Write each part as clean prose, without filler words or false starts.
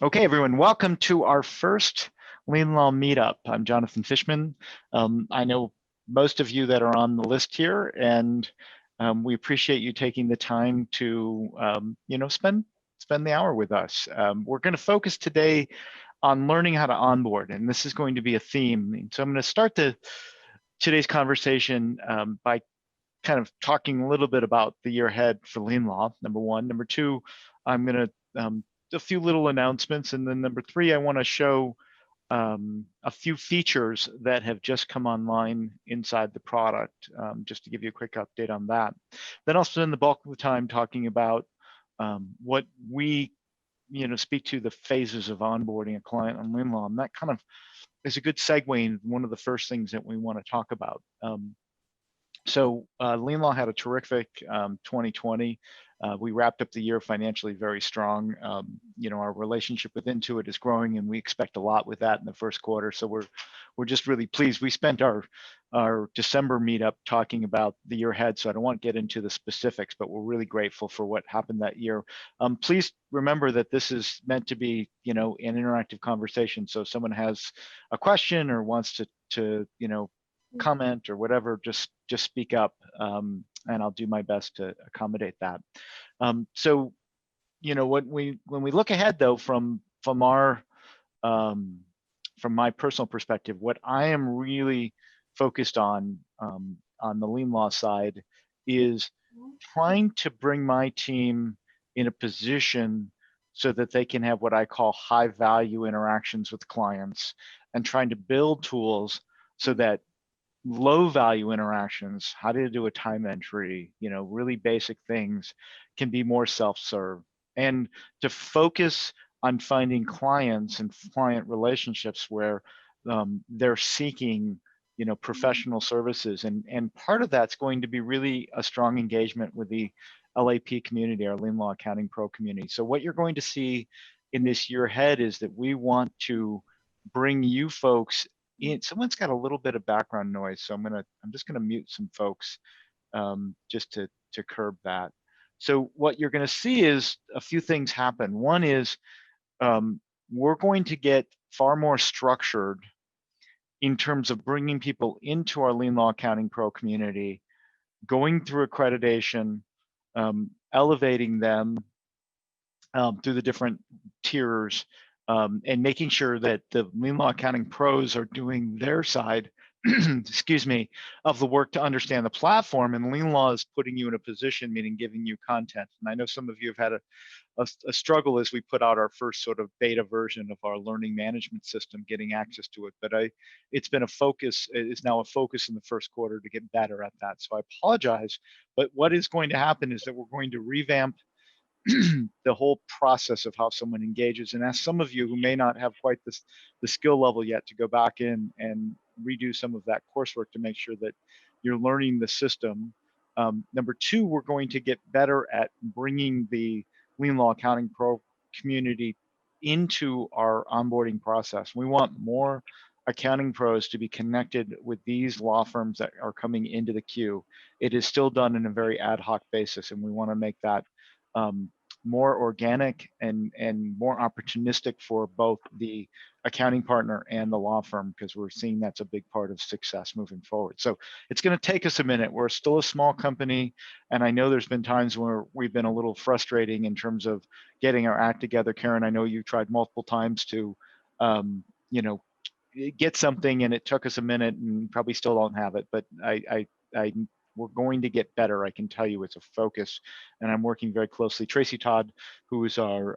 Okay, everyone, welcome to our first LeanLaw Meetup. I'm Jonathon FIshman. I know most of you that are on the list here, and we appreciate you taking the time to, spend the hour with us. We're going to focus today on learning how to onboard, and this is going to be a theme. So I'm going to start today's conversation by kind of talking a little bit about the year ahead for LeanLaw, number one. Number two, I'm going to a few little announcements, and then number three, I want to show a few features that have just come online inside the product, just to give you a quick update on that. Then I'll spend the bulk of the time talking about what we, speak to the phases of onboarding a client on LeanLaw, and that kind of is a good segue into one of the first things that we want to talk about. So LeanLaw had a terrific 2020. We wrapped up the year financially very strong. Our relationship with Intuit is growing, and we expect a lot with that in the first quarter. So we're just really pleased. We spent our December meetup talking about the year ahead, so I don't want to get into the specifics, but we're really grateful for what happened that year. Please remember that this is meant to be, an interactive conversation. So if someone has a question or wants to comment or whatever, just speak up, and I'll do my best to accommodate that. So, when we look ahead though, from my personal perspective, what I am really focused on the LeanLaw side is trying to bring my team in a position so that they can have what I call high value interactions with clients, and trying to build tools so that low value interactions, how to do a time entry, really basic things, can be more self-serve, and to focus on finding clients and client relationships where they're seeking professional services, and part of that's going to be really a strong engagement with the LAP community, our LeanLaw Accounting Pro community. So what you're going to see in this year ahead is that we want to bring you folks in. Someone's got a little bit of background noise, so I'm just gonna mute some folks just to curb that. So what you're gonna see is a few things happen. One is we're going to get far more structured in terms of bringing people into our LeanLaw Accounting Pro community, going through accreditation, elevating them through the different tiers, and making sure that the LeanLaw Accounting Pros are doing their side, excuse me, of the work to understand the platform. And LeanLaw is putting you in a position, meaning giving you content. And I know some of you have had a struggle as we put out our first sort of beta version of our learning management system, getting access to it. But it's been a focus, it is now a focus in the first quarter to get better at that. So I apologize, but what is going to happen is that we're going to revamp the whole process of how someone engages, and ask some of you who may not have quite the skill level yet to go back in and redo some of that coursework to make sure that you're learning the system. Number two, we're going to get better at bringing the LeanLaw Accounting Pro community into our onboarding process. We want more accounting pros to be connected with these law firms that are coming into the queue. It is still done in a very ad hoc basis, and we want to make that more organic and more opportunistic for both the accounting partner and the law firm, because we're seeing that's a big part of success moving forward. So it's going to take us a minute. We're still a small company, and I know there's been times where we've been a little frustrating in terms of getting our act together. Karen, I know you tried multiple times to get something, and it took us a minute, and probably still don't have it, but we're going to get better. I can tell you it's a focus, and I'm working very closely. Tracy Todd, who is our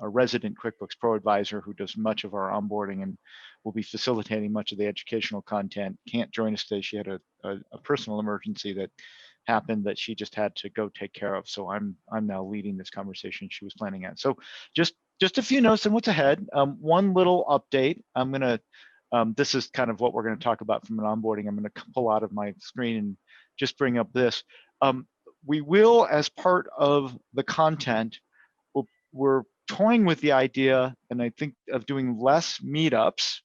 resident QuickBooks Pro advisor, who does much of our onboarding and will be facilitating much of the educational content, can't join us today. She had a personal emergency that happened that she just had to go take care of. So I'm now leading this conversation she was planning on. So just a few notes on what's ahead. One little update. This is kind of what we're going to talk about from an onboarding. I'm going to pull out of my screen and just bring up this. We will, as part of the content, we're toying with the idea, and I think, of doing less meetups,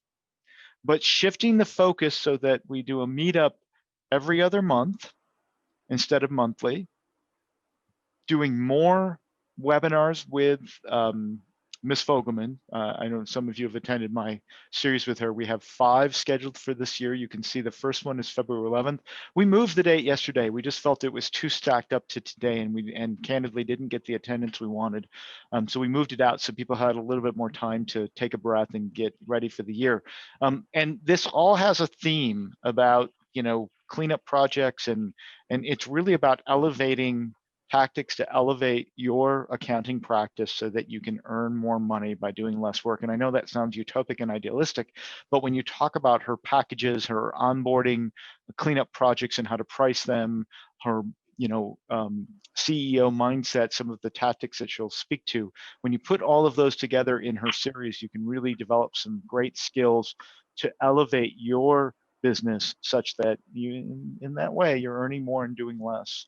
but shifting the focus so that we do a meetup every other month instead of monthly, doing more webinars with Miss Fogelman. I know some of you have attended my series with her. We have 5 scheduled for this year. You can see the first one is February 11th. We moved the date yesterday. We just felt it was too stacked up to today, and candidly didn't get the attendance we wanted. So we moved it out so people had a little bit more time to take a breath and get ready for the year. And this all has a theme about, cleanup projects, and it's really about elevating tactics to elevate your accounting practice so that you can earn more money by doing less work. And I know that sounds utopic and idealistic, but when you talk about her packages, her onboarding, cleanup projects and how to price them, her CEO mindset, some of the tactics that she'll speak to, when you put all of those together in her series, you can really develop some great skills to elevate your business such that you, in that way, you're earning more and doing less.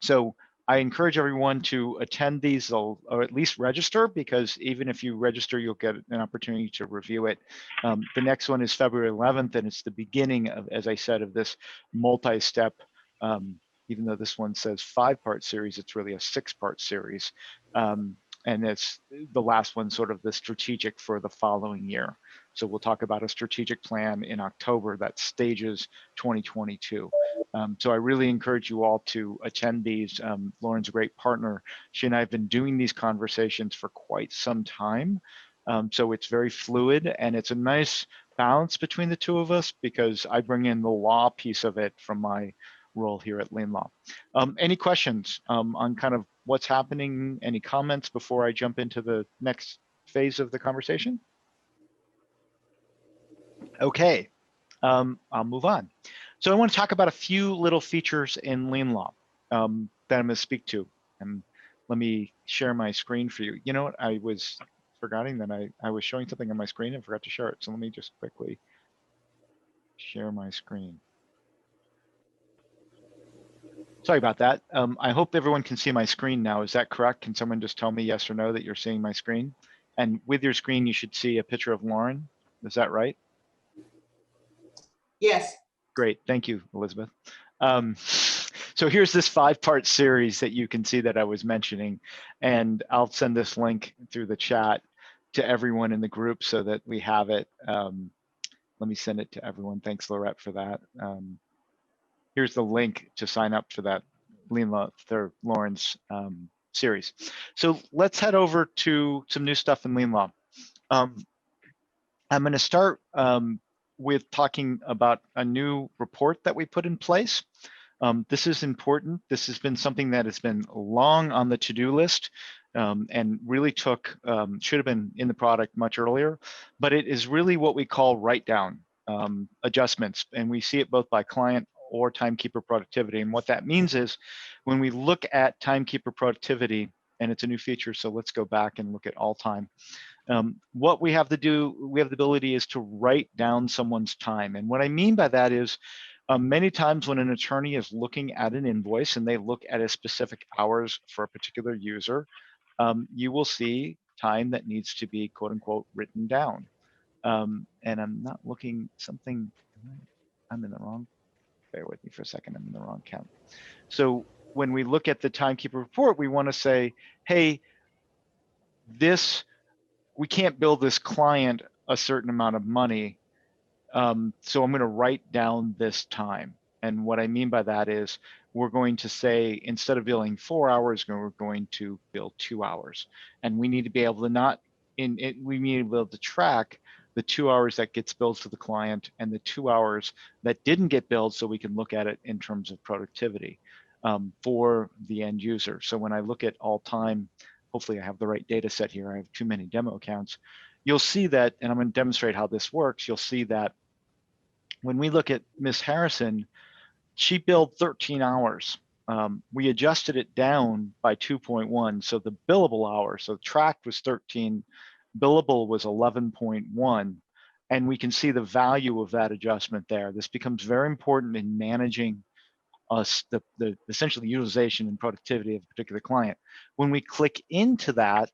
So I encourage everyone to attend these, or at least register, because even if you register, you'll get an opportunity to review it. The next one is February 11th, and it's the beginning of, as I said, of this multi-step, even though this one says 5-part series, it's really a 6-part series. And it's the last one, sort of the strategic for the following year. So we'll talk about a strategic plan in October that stages 2022. So I really encourage you all to attend these. Lauren's a great partner. She and I have been doing these conversations for quite some time. So it's very fluid, and it's a nice balance between the two of us, because I bring in the law piece of it from my role here at LeanLaw. Any questions on kind of what's happening? Any comments before I jump into the next phase of the conversation? Okay, I'll move on. So I want to talk about a few little features in LeanLaw that I'm going to speak to. And let me share my screen for you. You know what? I was forgetting that I was showing something on my screen and forgot to share it. So let me just quickly share my screen. Sorry about that. I hope everyone can see my screen now. Is that correct? Can someone just tell me yes or no that you're seeing my screen? And with your screen, you should see a picture of Lauren. Is that right? Yes. Great, thank you, Elizabeth. So here's this 5-part series that you can see that I was mentioning, and I'll send this link through the chat to everyone in the group so that we have it. Let me send it to everyone. Thanks, Lorette, for that. Here's the link to sign up for that Lauren's series. So let's head over to some new stuff in LeanLaw. I'm going to start with talking about a new report that we put in place. This is important. This has been something that has been long on the to-do list and really should have been in the product much earlier, but it is really what we call write-down adjustments. And we see it both by client or timekeeper productivity. And what that means is when we look at timekeeper productivity, and it's a new feature, so let's go back and look at all time. What we have to do, we have the ability is to write down someone's time. And what I mean by that is many times when an attorney is looking at an invoice and they look at a specific hours for a particular user, you will see time that needs to be quote unquote written down. And I'm not looking something, I'm in the wrong, bear with me for a second, I'm in the wrong count. So when we look at the timekeeper report, we want to say, hey, we can't bill this client a certain amount of money, so I'm going to write down this time. And what I mean by that is we're going to say, instead of billing 4 hours, we're going to bill 2 hours. And we need to be able to we need to be able to track the 2 hours that gets billed to the client and the 2 hours that didn't get billed, so we can look at it in terms of productivity for the end user. So when I look at all time, hopefully I have the right data set here. I have too many demo accounts. You'll see that, and I'm going to demonstrate how this works. You'll see that when we look at Miss Harrison, she billed 13 hours. We adjusted it down by 2.1. So the billable hours, so tracked was 13, billable was 11.1. And we can see the value of that adjustment there. This becomes very important in managing the essentially utilization and productivity of a particular client. When we click into that,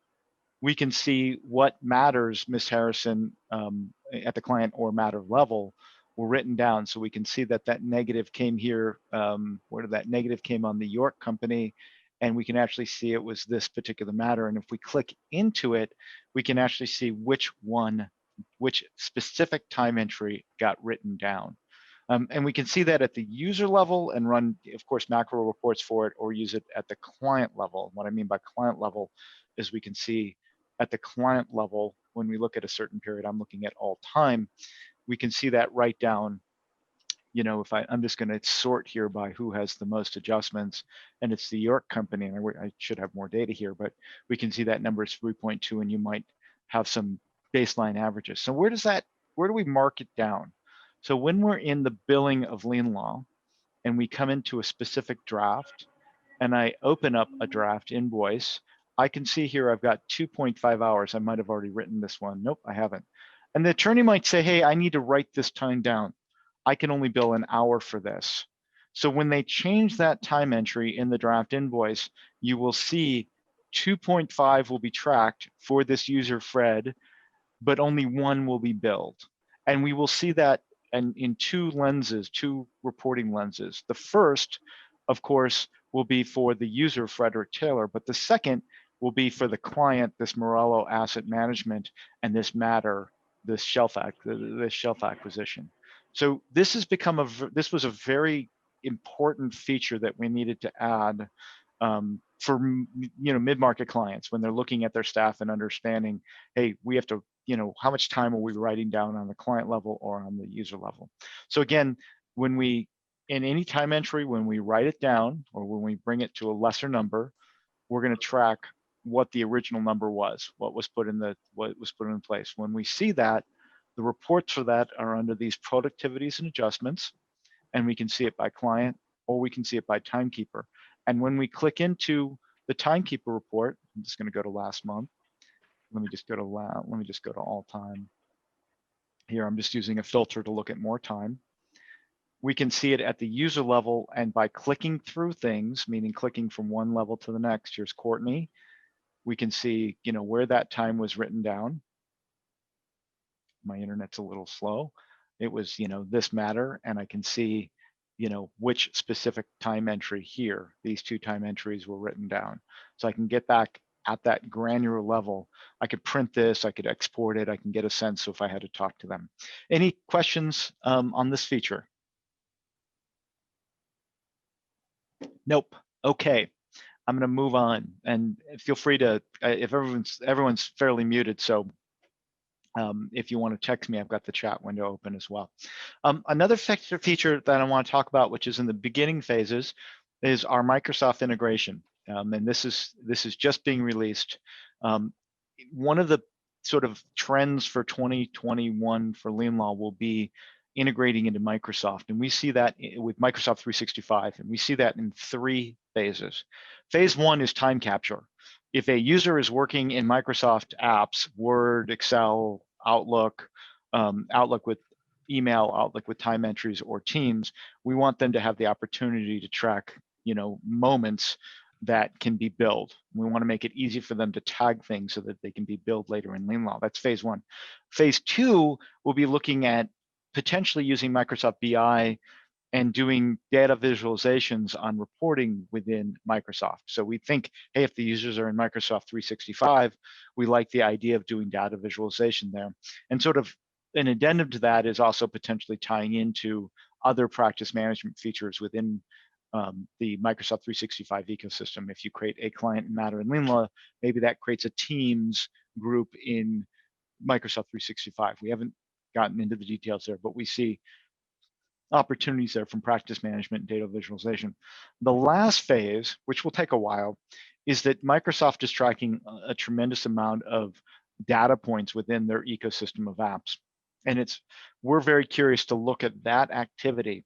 we can see what matters Miss Harrison at the client or matter level were written down. So we can see that that negative came here, where that negative came on the York company, and we can actually see it was this particular matter. And if we click into it, we can actually see which specific time entry got written down. And we can see that at the user level and run, of course, macro reports for it, or use it at the client level. What I mean by client level is we can see at the client level, when we look at a certain period, I'm looking at all time, we can see that right down. You know, if I'm just going to sort here by who has the most adjustments, and it's the York company, and I should have more data here, but we can see that number is 3.2, and you might have some baseline averages. So where do we mark it down? So when we're in the billing of LeanLaw and we come into a specific draft and I open up a draft invoice, I can see here I've got 2.5 hours. I might have already written this one. Nope, I haven't. And the attorney might say, hey, I need to write this time down. I can only bill an hour for this. So when they change that time entry in the draft invoice, you will see 2.5 will be tracked for this user Fred, but only one will be billed. And we will see that in two lenses, two reporting lenses. The first, of course, will be for the user, Frederick Taylor, but the second will be for the client, this Morello Asset Management, and this matter, this shelf acquisition. So this has become this was a very important feature that we needed to add for mid-market clients when they're looking at their staff and understanding, hey, we have to, how much time are we writing down on the client level or on the user level? So again, in any time entry, when we write it down or when we bring it to a lesser number, we're going to track what the original number was, what was put in place. When we see that, the reports for that are under these productivities and adjustments, and we can see it by client or we can see it by timekeeper. And when we click into the timekeeper report, I'm just going to go to last month. Let me just go to all time. Here, I'm just using a filter to look at more time. We can see it at the user level, and by clicking through things, meaning clicking from one level to the next, here's Courtney. We can see, where that time was written down. My internet's a little slow. It was, this matter, and I can see, which specific time entry here. These two time entries were written down. So I can get back at that granular level. I could print this, I could export it, I can get a sense if I had to talk to them. Any questions on this feature? Nope. Okay. I'm going to move on, and feel free to, if everyone's fairly muted, so if you want to text me, I've got the chat window open as well. Another feature that I want to talk about, which is in the beginning phases, is our Microsoft integration, and this is just being released. One of the sort of trends for 2021 for LeanLaw will be integrating into Microsoft, and we see that with Microsoft 365, and we see that in 3 phases. Phase 1 is time capture. If a user is working in Microsoft apps, Word, Excel, Outlook, Outlook with email, Outlook with time entries, or Teams, we want them to have the opportunity to track, moments that can be billed. We want to make it easy for them to tag things so that they can be billed later in LeanLaw. That's phase 1. Phase 2 will be looking at potentially using Microsoft BI and doing data visualizations on reporting within Microsoft. So we think, hey, if the users are in Microsoft 365, we like the idea of doing data visualization there. And sort of an addendum to that is also potentially tying into other practice management features within the Microsoft 365 ecosystem. If you create a client matter in LeanLaw, maybe that creates a Teams group in Microsoft 365. We haven't gotten into the details there, but we see opportunities there from practice management and data visualization. The last phase, which will take a while, is that Microsoft is tracking a tremendous amount of data points within their ecosystem of apps. And we're very curious to look at that activity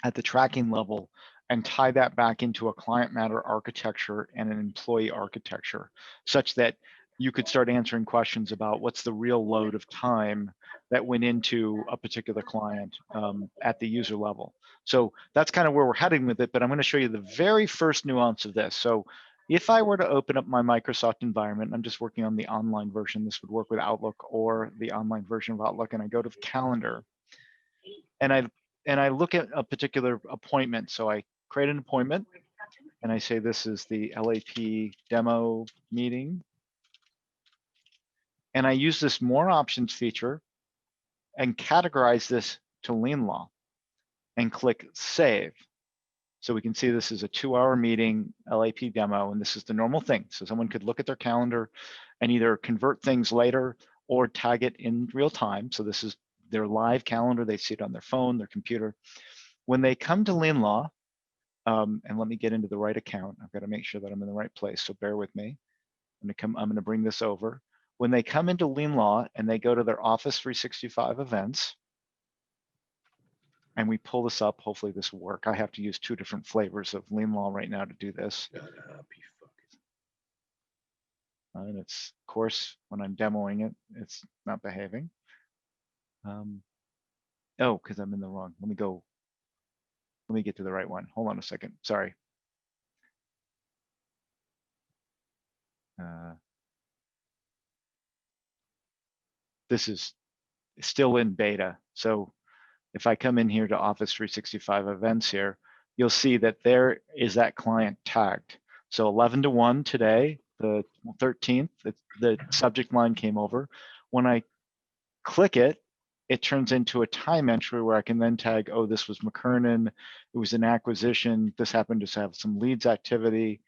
at the tracking level and tie that back into a client matter architecture and an employee architecture, such that you could start answering questions about what's the real load of time that went into a particular client at the user level. So that's kind of where we're heading with it, but I'm going to show you the very first nuance of this. So if I were to open up my Microsoft environment, I'm just working on the online version, this would work with Outlook or the online version of Outlook, and I go to the calendar, and I look at a particular appointment. So I create an appointment, and I say this is the LAP demo meeting. And I use this more options feature and categorize this to LeanLaw and click save. So we can see this is a 2-hour meeting, LAP demo, and this is the normal thing. So someone could look at their calendar and either convert things later or tag it in real time. So this is their live calendar. They see it on their phone, their computer. When they come to LeanLaw, and let me get into the right account. I've got to make sure that I'm in the right place, so bear with me. I'm going to bring this over. When they come into LeanLaw and they go to their Office 365 events, and we pull this up, hopefully this will work. I have to use 2 different flavors of LeanLaw right now to do this. And it's, of course, when I'm demoing it, it's not behaving. Oh, because I'm in the wrong. Let me get to the right one. Hold on a second. Sorry. This is still in beta. So if I come in here to Office 365 events here, you'll see that there is that client tagged. So 11 to 1 today, the 13th, the subject line came over. When I click it, it turns into a time entry where I can then tag, oh, this was McKernan, it was an acquisition, this happened to have some leads activity.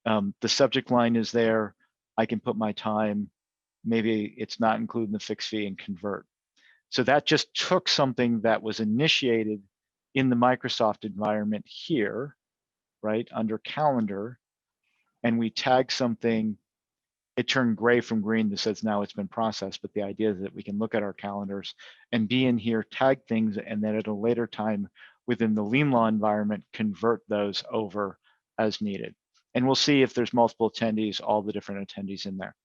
The subject line is there. I can put my time. Maybe it's not including the fixed fee and convert. So that just took something that was initiated in the Microsoft environment here, right, under calendar, and we tag something. It turned gray from green that says now it's been processed, but the idea is that we can look at our calendars and be in here, tag things, and then at a later time within the LeanLaw environment, convert those over as needed. And we'll see if there's multiple attendees, all the different attendees in there.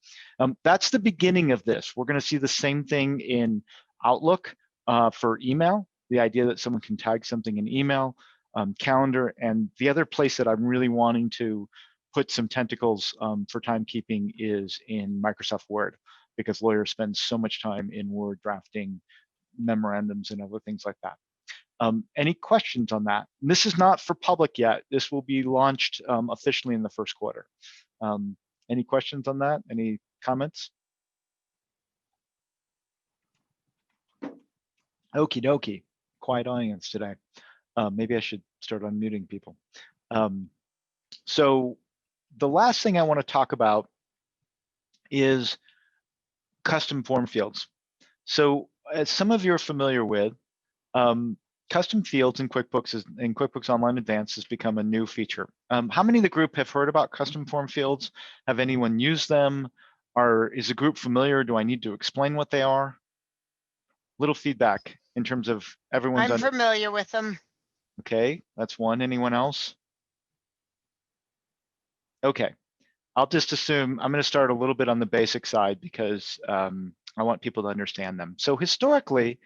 That's the beginning of this. We're going to see the same thing in Outlook for email, the idea that someone can tag something in email, calendar, and the other place that I'm really wanting to put some tentacles for timekeeping is in Microsoft Word, because lawyers spend so much time in Word drafting memorandums and other things like that. Any questions on that? And this is not for public yet. This will be launched officially in the first quarter. Any questions on that? Any comments? Okie dokie, quiet audience today. Maybe I should start unmuting people. So the last thing I want to talk about is custom form fields. So as some of you are familiar with, custom fields in QuickBooks Online Advanced has become a new feature. How many of the group have heard about custom form fields? Have anyone used them? Is the group familiar? Do I need to explain what they are? Little feedback in terms of everyone's. I'm familiar with them. Okay, that's one. Anyone else? Okay, I'll just assume I'm going to start a little bit on the basic side because I want people to understand them. So historically,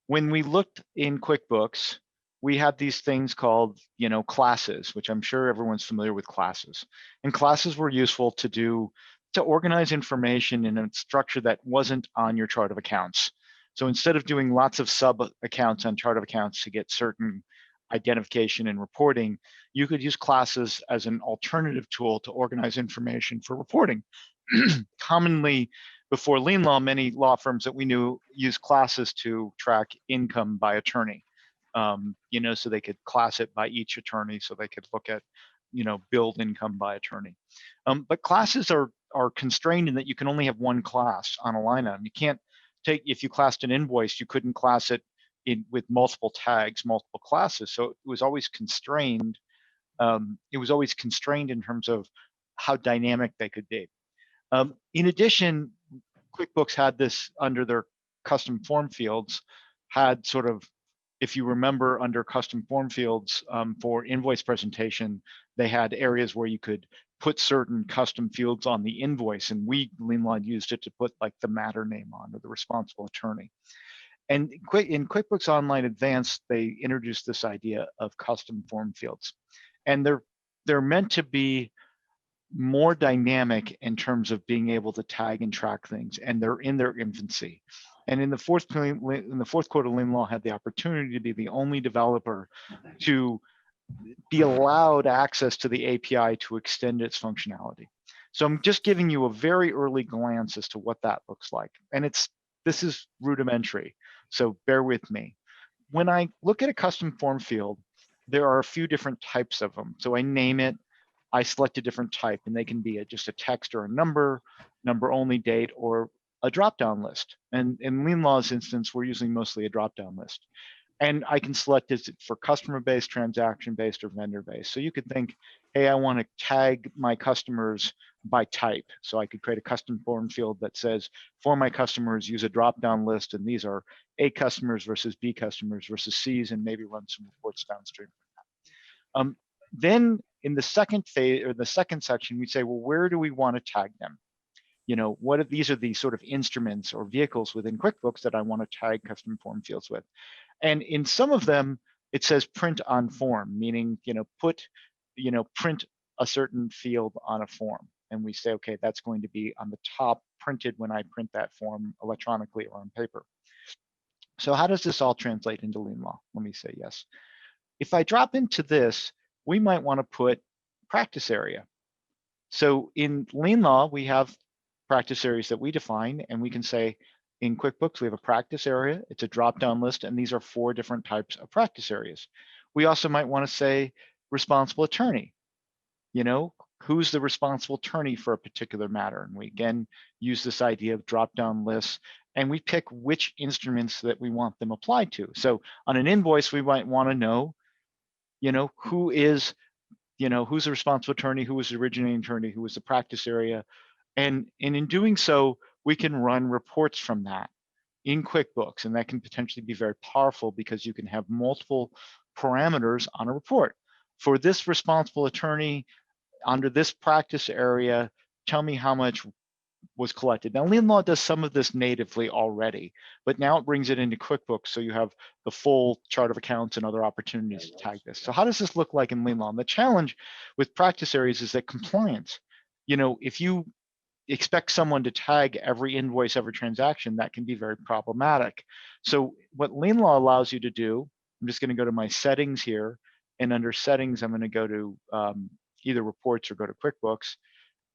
when we looked in QuickBooks, we had these things called, classes, which I'm sure everyone's familiar with classes. And classes were useful to organize information in a structure that wasn't on your chart of accounts. So instead of doing lots of sub accounts on chart of accounts to get certain identification and reporting, you could use classes as an alternative tool to organize information for reporting. Commonly, before LeanLaw, many law firms that we knew used classes to track income by attorney. So they could class it by each attorney, so they could look at, billed income by attorney. But classes are constrained in that you can only have one class on a line item. You can't take, if you classed an invoice, you couldn't class it with multiple tags, multiple classes. So it was always constrained. It was always constrained in terms of how dynamic they could be. In addition, QuickBooks had this under their custom form fields, had sort of, if you remember, under custom form fields for invoice presentation, they had areas where you could put certain custom fields on the invoice, and we, LeanLaw, used it to put like the matter name on, or the responsible attorney. And in QuickBooks Online Advanced, they introduced this idea of custom form fields, and they're meant to be more dynamic in terms of being able to tag and track things, and they're in their infancy. And in the fourth quarter, LeanLaw had the opportunity to be the only developer to be allowed access to the API to extend its functionality. So I'm just giving you a very early glance as to what that looks like. And this is rudimentary, so bear with me. When I look at a custom form field, there are a few different types of them. So I name it, I select a different type, and they can be just a text or a number only, date, or a drop-down list. And in LeanLaw's instance, we're using mostly a drop-down list. And I can select is it for customer-based, transaction-based, or vendor-based. So you could think, hey, I want to tag my customers by type. So I could create a custom form field that says, for my customers, use a drop-down list, and these are A customers versus B customers versus C's, and maybe run some reports downstream. Then in the second phase, or the second section, we say, well, where do we want to tag them? You know, these are the sort of instruments or vehicles within QuickBooks that I want to tag custom form fields with. And in some of them, it says print on form, meaning, print a certain field on a form. And we say, okay, that's going to be on the top, printed when I print that form electronically or on paper. So how does this all translate into LeanLaw? Let me say yes. If I drop into this, we might want to put practice area. So in LeanLaw, we have practice areas that we define, and we can say in QuickBooks, we have a practice area, it's a drop-down list, and these are 4 different types of practice areas. We also might want to say responsible attorney. You know, who's the responsible attorney for a particular matter? And we again use this idea of drop-down lists, and we pick which instruments that we want them applied to. So on an invoice, we might want to know, who is, who's the responsible attorney, who was the originating attorney, who was the practice area. And in doing so, we can run reports from that in QuickBooks, and that can potentially be very powerful because you can have multiple parameters on a report. For this responsible attorney, under this practice area, tell me how much was collected. Now, LeanLaw does some of this natively already, but now it brings it into QuickBooks, so you have the full chart of accounts and other opportunities to tag this. So how does this look like in LeanLaw? And the challenge with practice areas is that compliance. If you expect someone to tag every invoice, every transaction, that can be very problematic. So what LeanLaw allows you to do, I'm just going to go to my settings here, and under settings, I'm going to go to either reports or go to QuickBooks.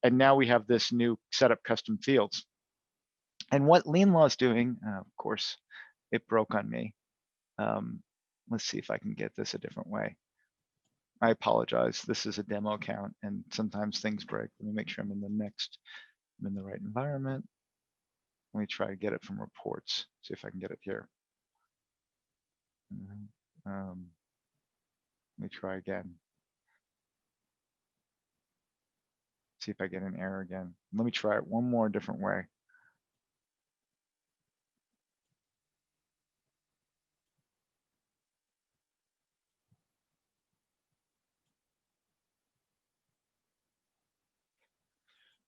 And now we have this new setup custom fields. And what LeanLaw is doing, of course, it broke on me. Let's see if I can get this a different way. I apologize. This is a demo account, and sometimes things break. Let me make sure I'm in the right environment. Let me try to get it from reports. See if I can get it here. Let me try again. See if I get an error again. Let me try it one more different way.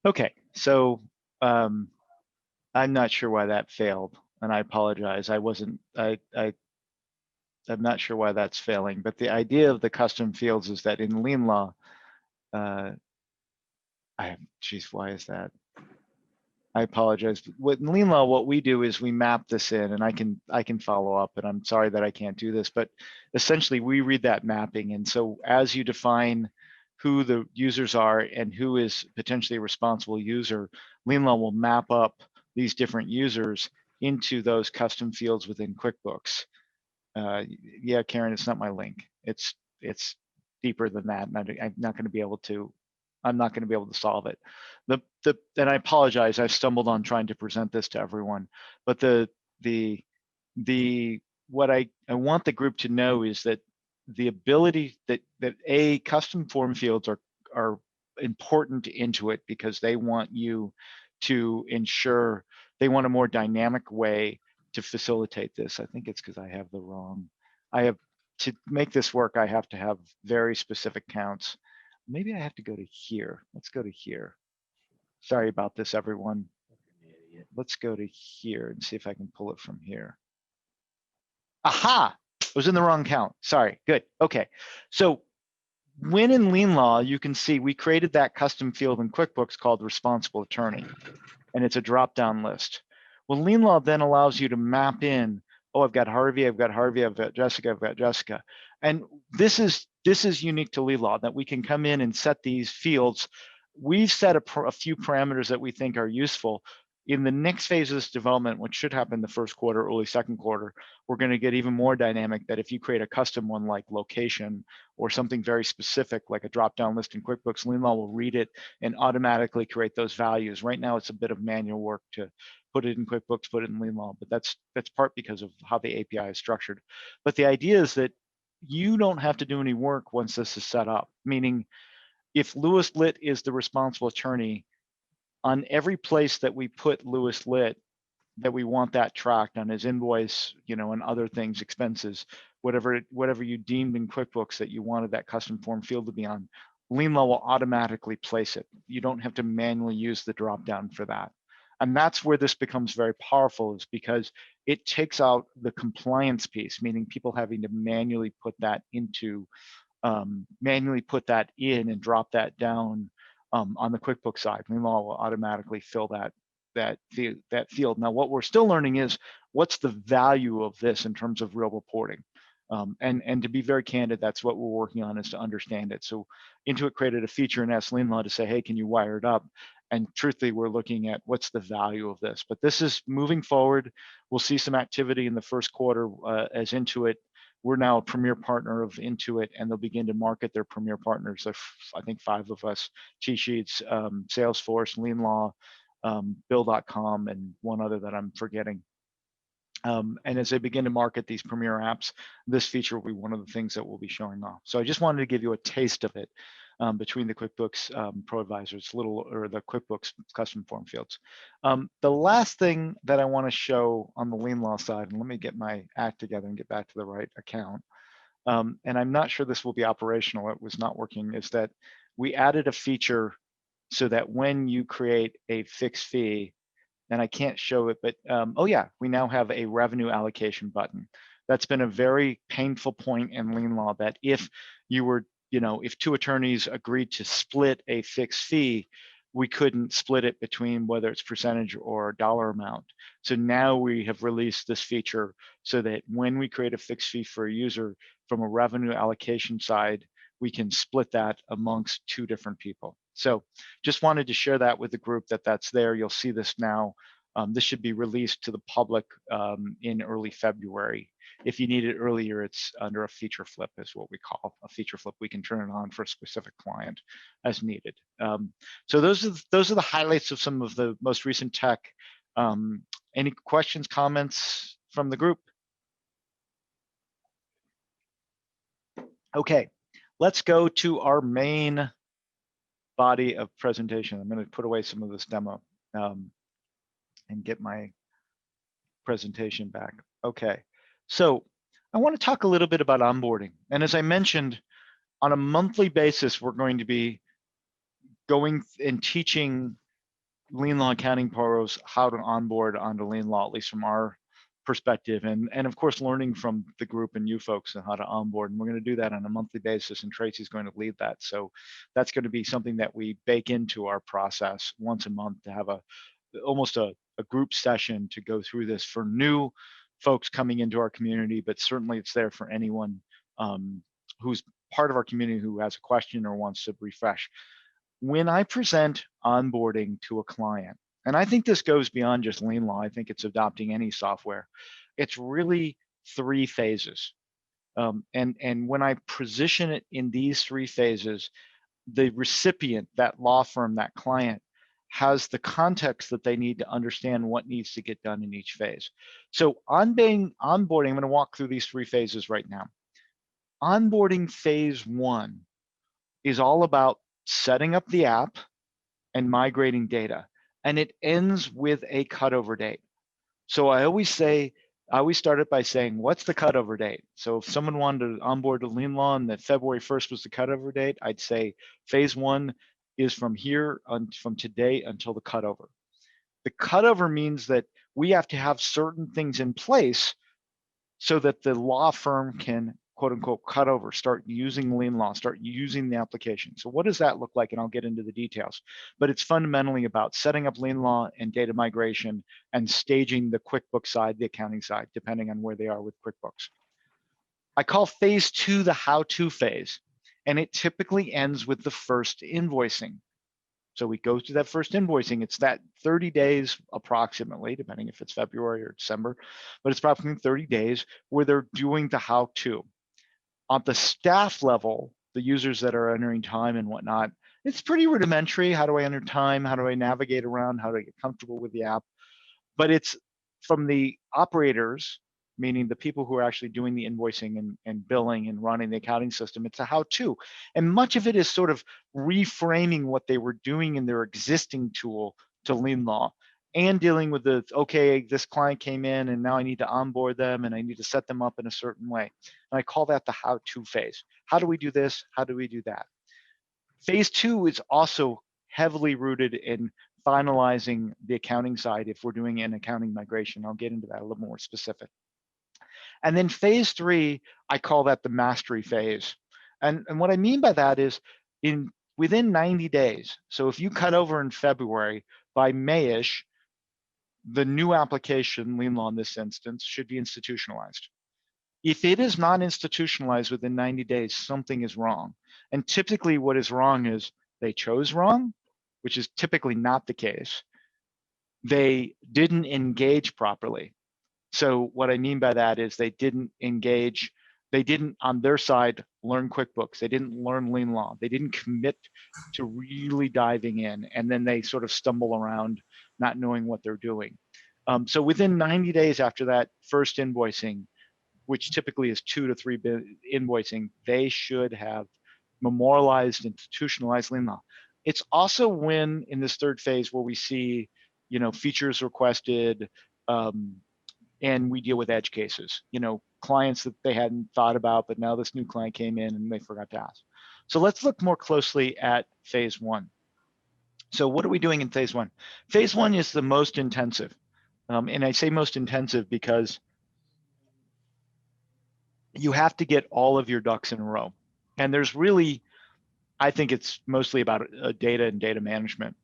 Okay, so I'm not sure why that failed, and I apologize. I'm not sure why that's failing, but the idea of the custom fields is that in LeanLaw, geez, why is that? I apologize. With LeanLaw, what we do is we map this in, and I can follow up, and I'm sorry that I can't do this, but essentially we read that mapping. And so as you define who the users are and who is potentially a responsible user, LeanLaw will map up these different users into those custom fields within QuickBooks. Yeah, Karen, it's not my link. It's deeper than that, and I'm not going to be able to. I'm not going to be able to solve it. And I apologize. I've stumbled on trying to present this to everyone. But what I want the group to know is that the ability that custom form fields are important into it, because they want you to ensure, they want a more dynamic way to facilitate this. I think it's because I have the wrong. To make this work, I have to have very specific counts. Maybe I have to go to here. Let's go to here. Sorry about this, everyone. Let's go to here and see if I can pull it from here. Aha! I was in the wrong count. Sorry. Good. Okay. So when in LeanLaw, you can see we created that custom field in QuickBooks called responsible attorney, and it's a drop-down list. Well, LeanLaw then allows you to map in, oh, I've got Harvey, I've got Harvey, I've got Jessica, I've got Jessica. And this is this is unique to LeanLaw, that we can come in and set these fields. We've set a few parameters that we think are useful. In the next phase of this development, which should happen the first quarter, early second quarter, we're going to get even more dynamic, that if you create a custom one like location or something very specific like a drop-down list in QuickBooks, LeanLaw will read it and automatically create those values. Right now, it's a bit of manual work to put it in QuickBooks, put it in LeanLaw, but that's part because of how the API is structured. But the idea is that you don't have to do any work once this is set up, meaning if Louis Litt is the responsible attorney, on every place that we put Louis Litt, that we want that tracked on his invoice, and other things, expenses, whatever you deemed in QuickBooks that you wanted that custom form field to be on, LeanLaw will automatically place it. You don't have to manually use the dropdown for that. And that's where this becomes very powerful, is because it takes out the compliance piece, meaning people having to manually put that in and drop that down on the QuickBooks side. LeanLaw will automatically fill that field. Now, what we're still learning is what's the value of this in terms of real reporting. And to be very candid, that's what we're working on, is to understand it. So Intuit created a feature and asked LeanLaw to say, hey, can you wire it up? And truthfully, we're looking at what's the value of this. But this is moving forward. We'll see some activity in the first quarter as Intuit. We're now a premier partner of Intuit, and they'll begin to market their premier partners. So I think 5 of us: TSheets, Salesforce, LeanLaw, Bill.com, and one other that I'm forgetting. And as they begin to market these premier apps, this feature will be one of the things that we'll be showing off. So I just wanted to give you a taste of it between the QuickBooks Pro Advisors, or the QuickBooks custom form fields. The last thing that I want to show on the LeanLaw side, and let me get my act together and get back to the right account. And I'm not sure this will be operational. It was not working. Is that we added a feature so that when you create a fixed fee, and I can't show it, but oh yeah, we now have a revenue allocation button. That's been a very painful point in LeanLaw, that if you were, if 2 attorneys agreed to split a fixed fee, we couldn't split it between whether it's percentage or dollar amount. So now we have released this feature so that when we create a fixed fee for a user from a revenue allocation side, we can split that amongst 2 different people. So just wanted to share that with the group, that's there. You'll see this now. This should be released to the public in early February. If you need it earlier, it's under a feature flip, is what we call a feature flip. We can turn it on for a specific client as needed. So those are the highlights of some of the most recent tech. Any questions, comments from the group? Okay, let's go to our main body of presentation. I'm going to put away some of this demo and get my presentation back. Okay, so I want to talk a little bit about onboarding. And as I mentioned, on a monthly basis, we're going to be going and teaching LeanLaw accounting pros how to onboard onto LeanLaw, at least from our perspective, and of course learning from the group and you folks on how to onboard. And we're going to do that on a monthly basis, and Tracy's going to lead that. So that's going to be something that we bake into our process once a month, to have almost a group session to go through this for new folks coming into our community, but certainly it's there for anyone who's part of our community who has a question or wants to refresh. When I present onboarding to a client, and I think this goes beyond just LeanLaw, I think it's adopting any software, it's really 3 phases. And when I position it in these 3 phases, the recipient, that law firm, that client, has the context that they need to understand what needs to get done in each phase. So onboarding, I'm going to walk through these 3 phases right now. Onboarding phase 1 is all about setting up the app and migrating data, and it ends with a cutover date. So I always start it by saying, what's the cutover date? So if someone wanted to onboard to LeanLaw and that February 1st was the cutover date, I'd say phase 1 is from today until the cutover. The cutover means that we have to have certain things in place so that the law firm can, quote unquote, cut over, start using LeanLaw, start using the application. So what does that look like? And I'll get into the details, but it's fundamentally about setting up LeanLaw and data migration and staging the QuickBooks side, the accounting side, depending on where they are with QuickBooks. I call phase 2 the how-to phase. And it typically ends with the first invoicing. So we go through that first invoicing. It's that 30 days approximately, depending if it's February or December, but it's approximately 30 days where they're doing the how-to. On the staff level, the users that are entering time and whatnot, it's pretty rudimentary. How do I enter time? How do I navigate around? How do I get comfortable with the app? But it's from the operators, meaning the people who are actually doing the invoicing and billing and running the accounting system, it's a how-to. And much of it is sort of reframing what they were doing in their existing tool to LeanLaw and dealing with the, okay, this client came in and now I need to onboard them and I need to set them up in a certain way. And I call that the how-to phase. How do we do this? How do we do that? Phase 2 is also heavily rooted in finalizing the accounting side if we're doing an accounting migration. I'll get into that a little more specific. And then phase 3, I call that the mastery phase. And what I mean by that is within 90 days. So if you cut over in February, by Mayish, the new application, LeanLaw in this instance, should be institutionalized. If it is not institutionalized within 90 days, something is wrong. And typically what is wrong is they chose wrong, which is typically not the case. They didn't engage properly. So what I mean by that is they didn't engage, they didn't on their side learn QuickBooks, they didn't learn LeanLaw, they didn't commit to really diving in, and then they sort of stumble around not knowing what they're doing. So within 90 days after that first invoicing, which typically is 2 to 3 invoicing, they should have memorialized, institutionalized LeanLaw. It's also when in this third phase where we see, features requested, and we deal with edge cases, clients that they hadn't thought about, but now this new client came in and they forgot to ask. So let's look more closely at phase 1. So what are we doing in phase 1? Phase 1 is the most intensive. And I say most intensive because you have to get all of your ducks in a row. And there's really, I think it's mostly about data and data management.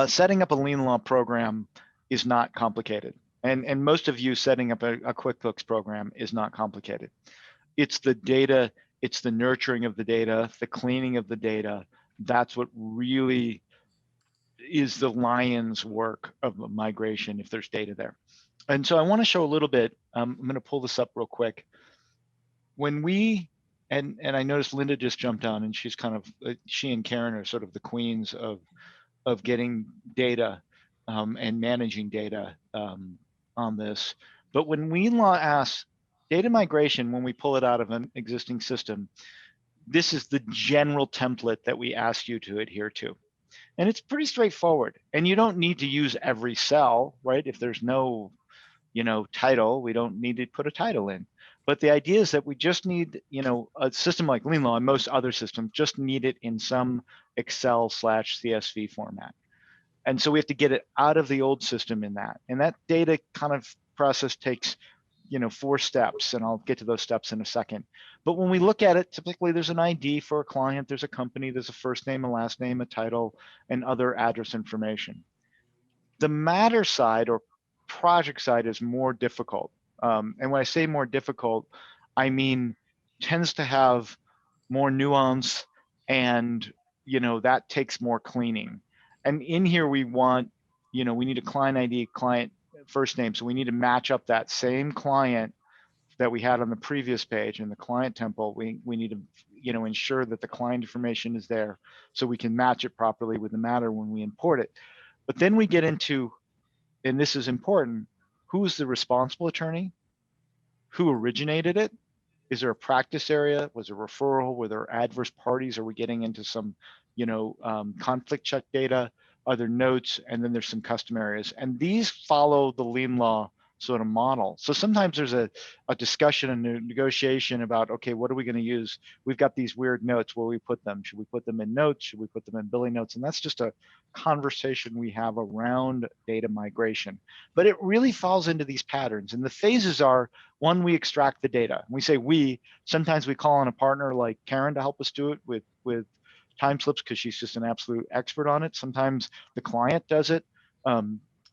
Setting up a LeanLaw program is not complicated. And most of you setting up a QuickBooks program is not complicated. It's the data, it's the nurturing of the data, the cleaning of the data. That's what really is the lion's work of a migration if there's data there. And so I want to show a little bit, I'm going to pull this up real quick. When we, and I noticed Linda just jumped on and she's kind of, she and Karen are sort of the queens of getting data and managing data on this. But when LeanLaw asks data migration, when we pull it out of an existing system, this is the general template that we ask you to adhere to. And it's pretty straightforward. And you don't need to use every cell, right? If there's no, title, we don't need to put a title in. But the idea is that we just need, a system like LeanLaw and most other systems just need it in some Excel/CSV format. And so we have to get it out of the old system in that. And that data kind of process takes, 4 steps, and I'll get to those steps in a second. But when we look at it, typically there's an ID for a client, there's a company, there's a first name, a last name, a title, and other address information. The matter side or project side is more difficult. And when I say more difficult, I mean tends to have more nuance, and that takes more cleaning. And in here we want, we need a client ID, client first name. So we need to match up that same client that we had on the previous page in the client template. We need to, ensure that the client information is there so we can match it properly with the matter when we import it. But then we get into, and this is important, who is the responsible attorney? Who originated it? Is there a practice area? Was there a referral? Were there adverse parties? Are we getting into some, conflict check data? Are there notes? And then there's some custom areas. And these follow the LeanLaw sort of model. So sometimes there's a discussion and a negotiation about, okay, what are we going to use? We've got these weird notes. Where we put them? Should we put them in notes? Should we put them in billing notes? And that's just a conversation we have around data migration. But it really falls into these patterns. And the phases are, one, we extract the data. We say we, sometimes we call on a partner like Karen to help us do it with time slips because she's just an absolute expert on it. Sometimes the client does it.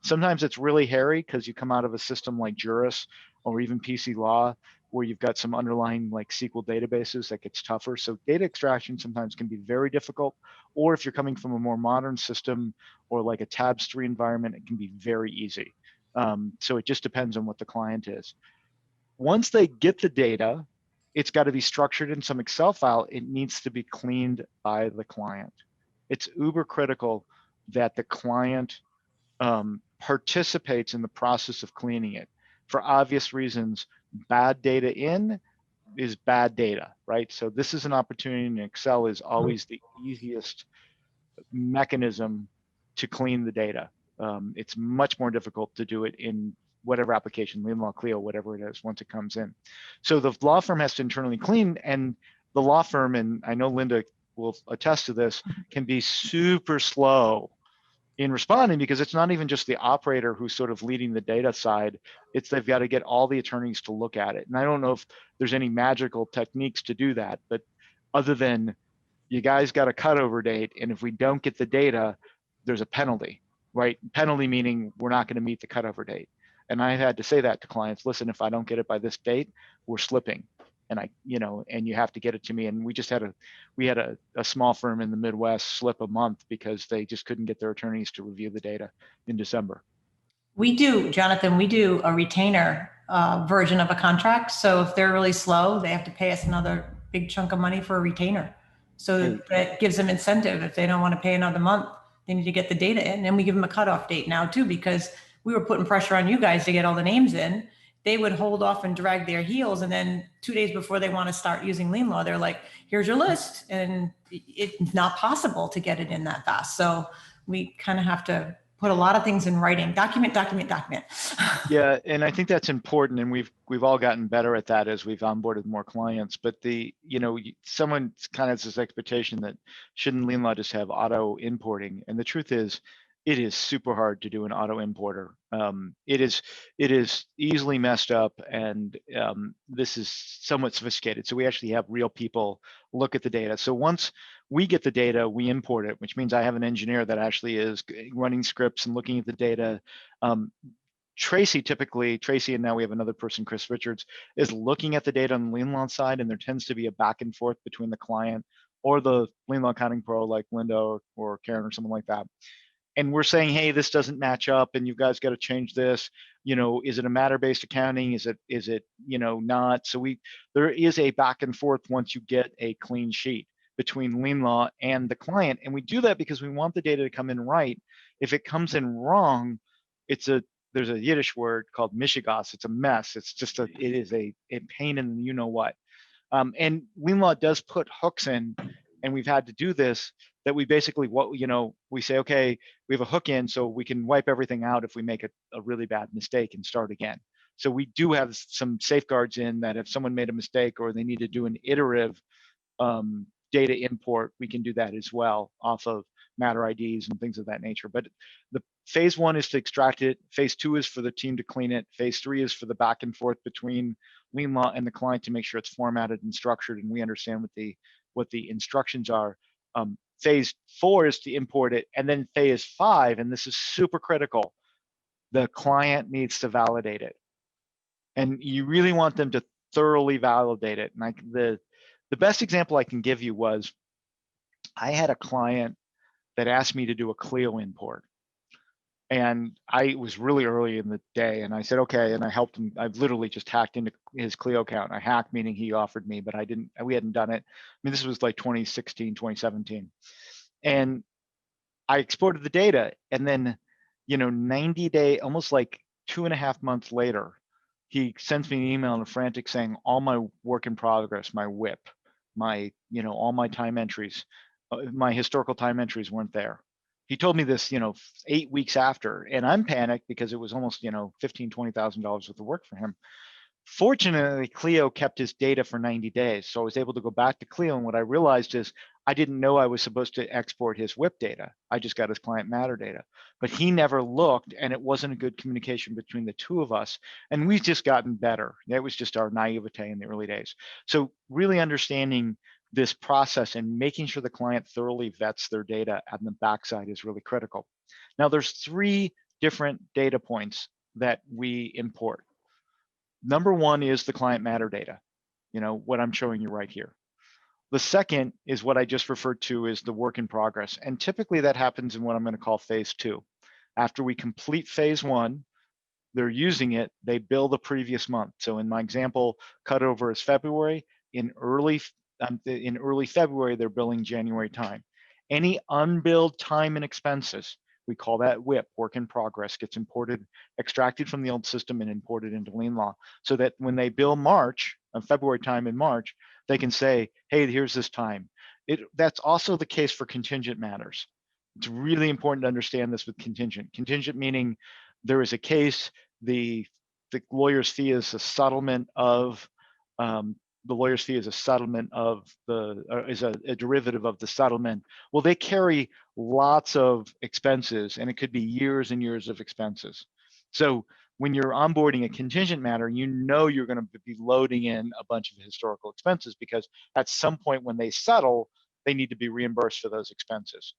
Sometimes it's really hairy because you come out of a system like Juris or even PC law, where you've got some underlying like SQL databases, that gets tougher. So data extraction sometimes can be very difficult. Or if you're coming from a more modern system or like a tabs 3 environment, it can be very easy. So it just depends on what the client is. Once they get the data, it's got to be structured in some Excel file. It needs to be cleaned by the client. It's uber critical that the client participates in the process of cleaning it. For obvious reasons, bad data in is bad data, right? So this is an opportunity, and Excel is always the easiest mechanism to clean the data. It's much more difficult to do it in whatever application, LeanLaw, Clio, whatever it is, once it comes in. So the law firm has to internally clean, and the law firm, and I know Linda will attest to this, can be super slow in responding, because it's not even just the operator who's sort of leading the data side. It's they've got to get all the attorneys to look at it. And I don't know if there's any magical techniques to do that, but other than you guys got a cutover date, and if we don't get the data, there's a penalty, right? Penalty meaning we're not going to meet the cutover date. And I had to say that to clients, listen, if I don't get it by this date, we're slipping. And and you have to get it to me. And we had a small firm in the Midwest slip a month because they just couldn't get their attorneys to review the data in December. We do, Jonathan, we do a retainer version of a contract. So if they're really slow, they have to pay us another big chunk of money for a retainer. So that gives them incentive. If they don't want to pay another month, they need to get the data in. And we give them a cutoff date now too, because we were putting pressure on you guys to get all the names in. They would hold off and drag their heels. And then 2 days before they want to start using LeanLaw, they're like, here's your list. And it's not possible to get it in that fast. So we kind of have to put a lot of things in writing, document. Yeah, and I think that's important, and we've all gotten better at that as we've onboarded more clients. But someone kind of has this expectation that shouldn't LeanLaw just have auto importing, and the truth is, it is super hard to do an auto importer. It is easily messed up, and this is somewhat sophisticated. So we actually have real people look at the data. So once we get the data, we import it, which means I have an engineer that actually is running scripts and looking at the data. Tracy, and now we have another person, Chris Richards, is looking at the data on the LeanLaw side, and there tends to be a back and forth between the client or the LeanLaw accounting pro like Linda or Karen or someone like that. And we're saying, hey, this doesn't match up, and you guys got to change this. Is it a matter-based accounting? Is it not? So there is a back and forth once you get a clean sheet between LeanLaw and the client, and we do that because we want the data to come in right. If it comes in wrong, there's a Yiddish word called mishigas. It's a mess. It is a pain in the what. And LeanLaw does put hooks in, and we've had to do this, that we basically, we say, okay, we have a hook in so we can wipe everything out if we make a really bad mistake and start again. So we do have some safeguards in that if someone made a mistake or they need to do an iterative data import, we can do that as well off of matter IDs and things of that nature. But the phase 1 is to extract it. Phase 2 is for the team to clean it. Phase 3 is for the back and forth between LeanLaw and the client to make sure it's formatted and structured and we understand what the instructions are. Phase 4 is to import it. And then phase 5, and this is super critical, the client needs to validate it. And you really want them to thoroughly validate it. And the best example I can give you was, I had a client that asked me to do a Clio import. And I was really early in the day, and I said, okay, and I helped him. I've literally just hacked into his Clio account. I hacked, meaning he offered me, but we hadn't done it. I mean, this was like 2016, 2017. And I exported the data, and then, almost like 2.5 months later, he sends me an email in a frantic saying, all my work in progress, my WIP, all my time entries, my historical time entries weren't there. He told me this, 8 weeks after, and I'm panicked because it was almost, $15,000, $20,000 worth of work for him. Fortunately, Clio kept his data for 90 days. So I was able to go back to Clio. And what I realized is I didn't know I was supposed to export his WIP data. I just got his client matter data, but he never looked, and it wasn't a good communication between the two of us. And we've just gotten better. That was just our naivete in the early days. So really understanding this process and making sure the client thoroughly vets their data on the backside is really critical. Now, there's 3 different data points that we import. Number one is the client matter data, what I'm showing you right here. The second is what I just referred to as the work in progress. And typically that happens in what I'm going to call phase 2. After we complete phase 1, they're using it, they bill the previous month. So in my example, cutover is February. In early February, they're billing January time. Any unbilled time and expenses, we call that WIP, work in progress, gets extracted from the old system and imported into LeanLaw, so that when they bill February time in March, they can say, hey, here's this time. That's also the case for contingent matters. It's really important to understand this with contingent. Contingent meaning there is a case, the lawyer's fee is a settlement of is a derivative of the settlement. Well, they carry lots of expenses, and it could be years and years of expenses. So when you're onboarding a contingent matter, you're going to be loading in a bunch of historical expenses, because at some point when they settle, they need to be reimbursed for those expenses.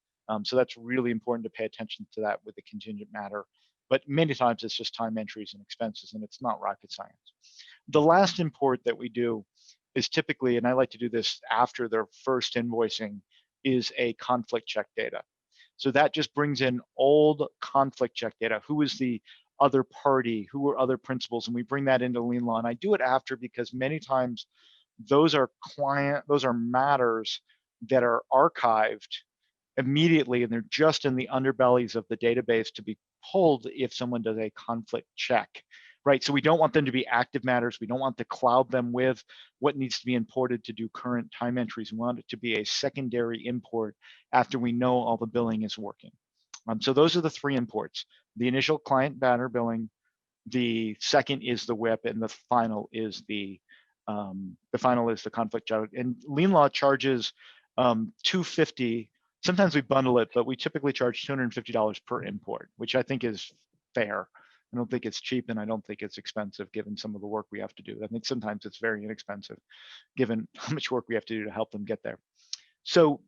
So that's really important to pay attention to that with the contingent matter. But many times it's just time entries and expenses, and it's not rocket science. The last import that we do is typically, and I like to do this after their first invoicing, is a conflict check data. So that just brings in old conflict check data. Who is the other party? Who are other principals? And we bring that into LeanLaw. And I do it after, because many times those are matters that are archived immediately, and they're just in the underbellies of the database to be pulled if someone does a conflict check, right? So we don't want them to be active matters. We don't want to cloud them with what needs to be imported to do current time entries. We want it to be a secondary import after we know all the billing is working. So those are the 3 imports: the initial client matter billing, the second is the WIP, and the final is the conflict check. And LeanLaw charges $250. Sometimes we bundle it, but we typically charge $250 per import, which I think is fair. I don't think it's cheap, and I don't think it's expensive given some of the work we have to do. I think sometimes it's very inexpensive given how much work we have to do to help them get there. So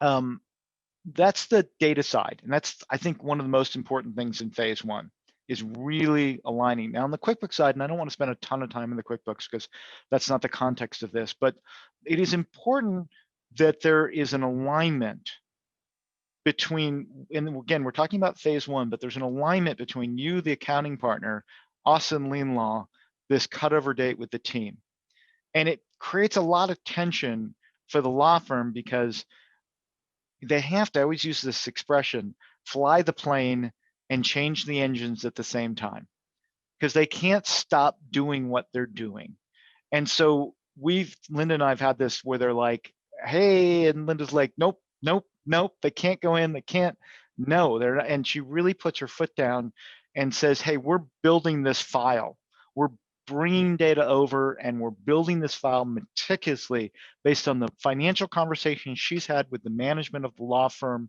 that's the data side. And that's, I think, one of the most important things in phase 1 is really aligning. Now on the QuickBooks side, and I don't want to spend a ton of time in the QuickBooks because that's not the context of this, but it is important that there is an alignment between, and again, we're talking about phase 1, but there's an alignment between you, the accounting partner, us and LeanLaw, this cutover date with the team. And it creates a lot of tension for the law firm, because they have to, I always use this expression, fly the plane and change the engines at the same time, because they can't stop doing what they're doing. And so Linda and I have had this where they're like, hey, and Linda's like, nope, they can't go in, they can't, no, they're not. And she really puts her foot down and says, hey, we're building this file. We're bringing data over, and we're building this file meticulously based on the financial conversations she's had with the management of the law firm,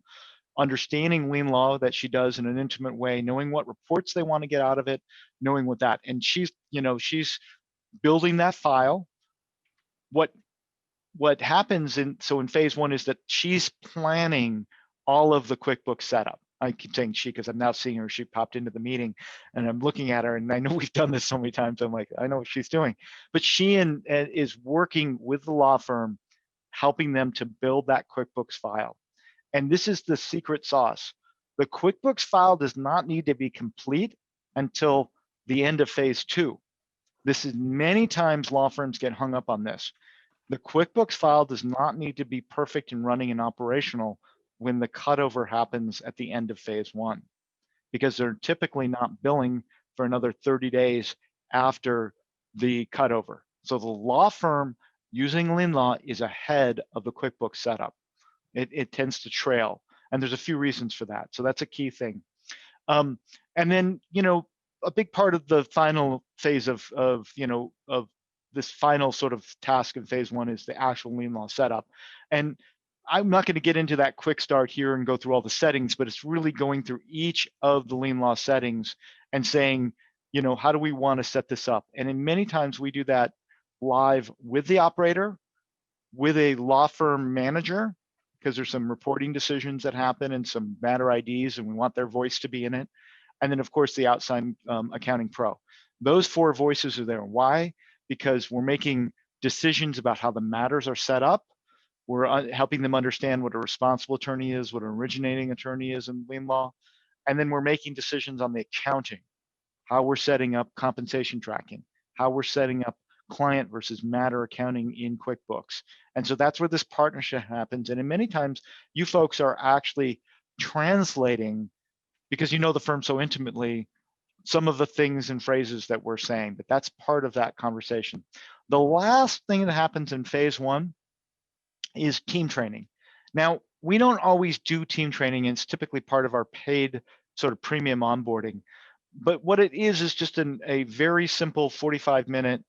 understanding LeanLaw that she does in an intimate way, knowing what reports they want to get out of it, knowing what that, and she's building that file. What happens in phase 1 is that she's planning all of the QuickBooks setup. I keep saying she because I'm now seeing her. She popped into the meeting, and I'm looking at her, and I know we've done this so many times. I'm like, I know what she's doing. But she is working with the law firm, helping them to build that QuickBooks file. And this is the secret sauce. The QuickBooks file does not need to be complete until the end of phase 2. This is many times law firms get hung up on this. The QuickBooks file does not need to be perfect and running and operational when the cutover happens at the end of phase 1, because they're typically not billing for another 30 days after the cutover. So the law firm using LeanLaw is ahead of the QuickBooks setup. It tends to trail, and there's a few reasons for that. So that's a key thing. And then, a big part of the final phase of this final sort of task in phase 1 is the actual LeanLaw setup. And I'm not going to get into that quick start here and go through all the settings, but it's really going through each of the LeanLaw settings and saying, how do we want to set this up? And in many times we do that live with the operator, with a law firm manager, because there's some reporting decisions that happen and some matter IDs, and we want their voice to be in it. And then of course the outside accounting pro. Those 4 voices are there. Why? Because we're making decisions about how the matters are set up. We're helping them understand what a responsible attorney is, what an originating attorney is in lien law. And then we're making decisions on the accounting, how we're setting up compensation tracking, how we're setting up client versus matter accounting in QuickBooks. And so that's where this partnership happens. And in many times, you folks are actually translating, because you know the firm so intimately, some of the things and phrases that we're saying, but that's part of that conversation. The last thing that happens in phase 1 is team training. Now, we don't always do team training, and it's typically part of our paid sort of premium onboarding. But what it is just a very simple 45-minute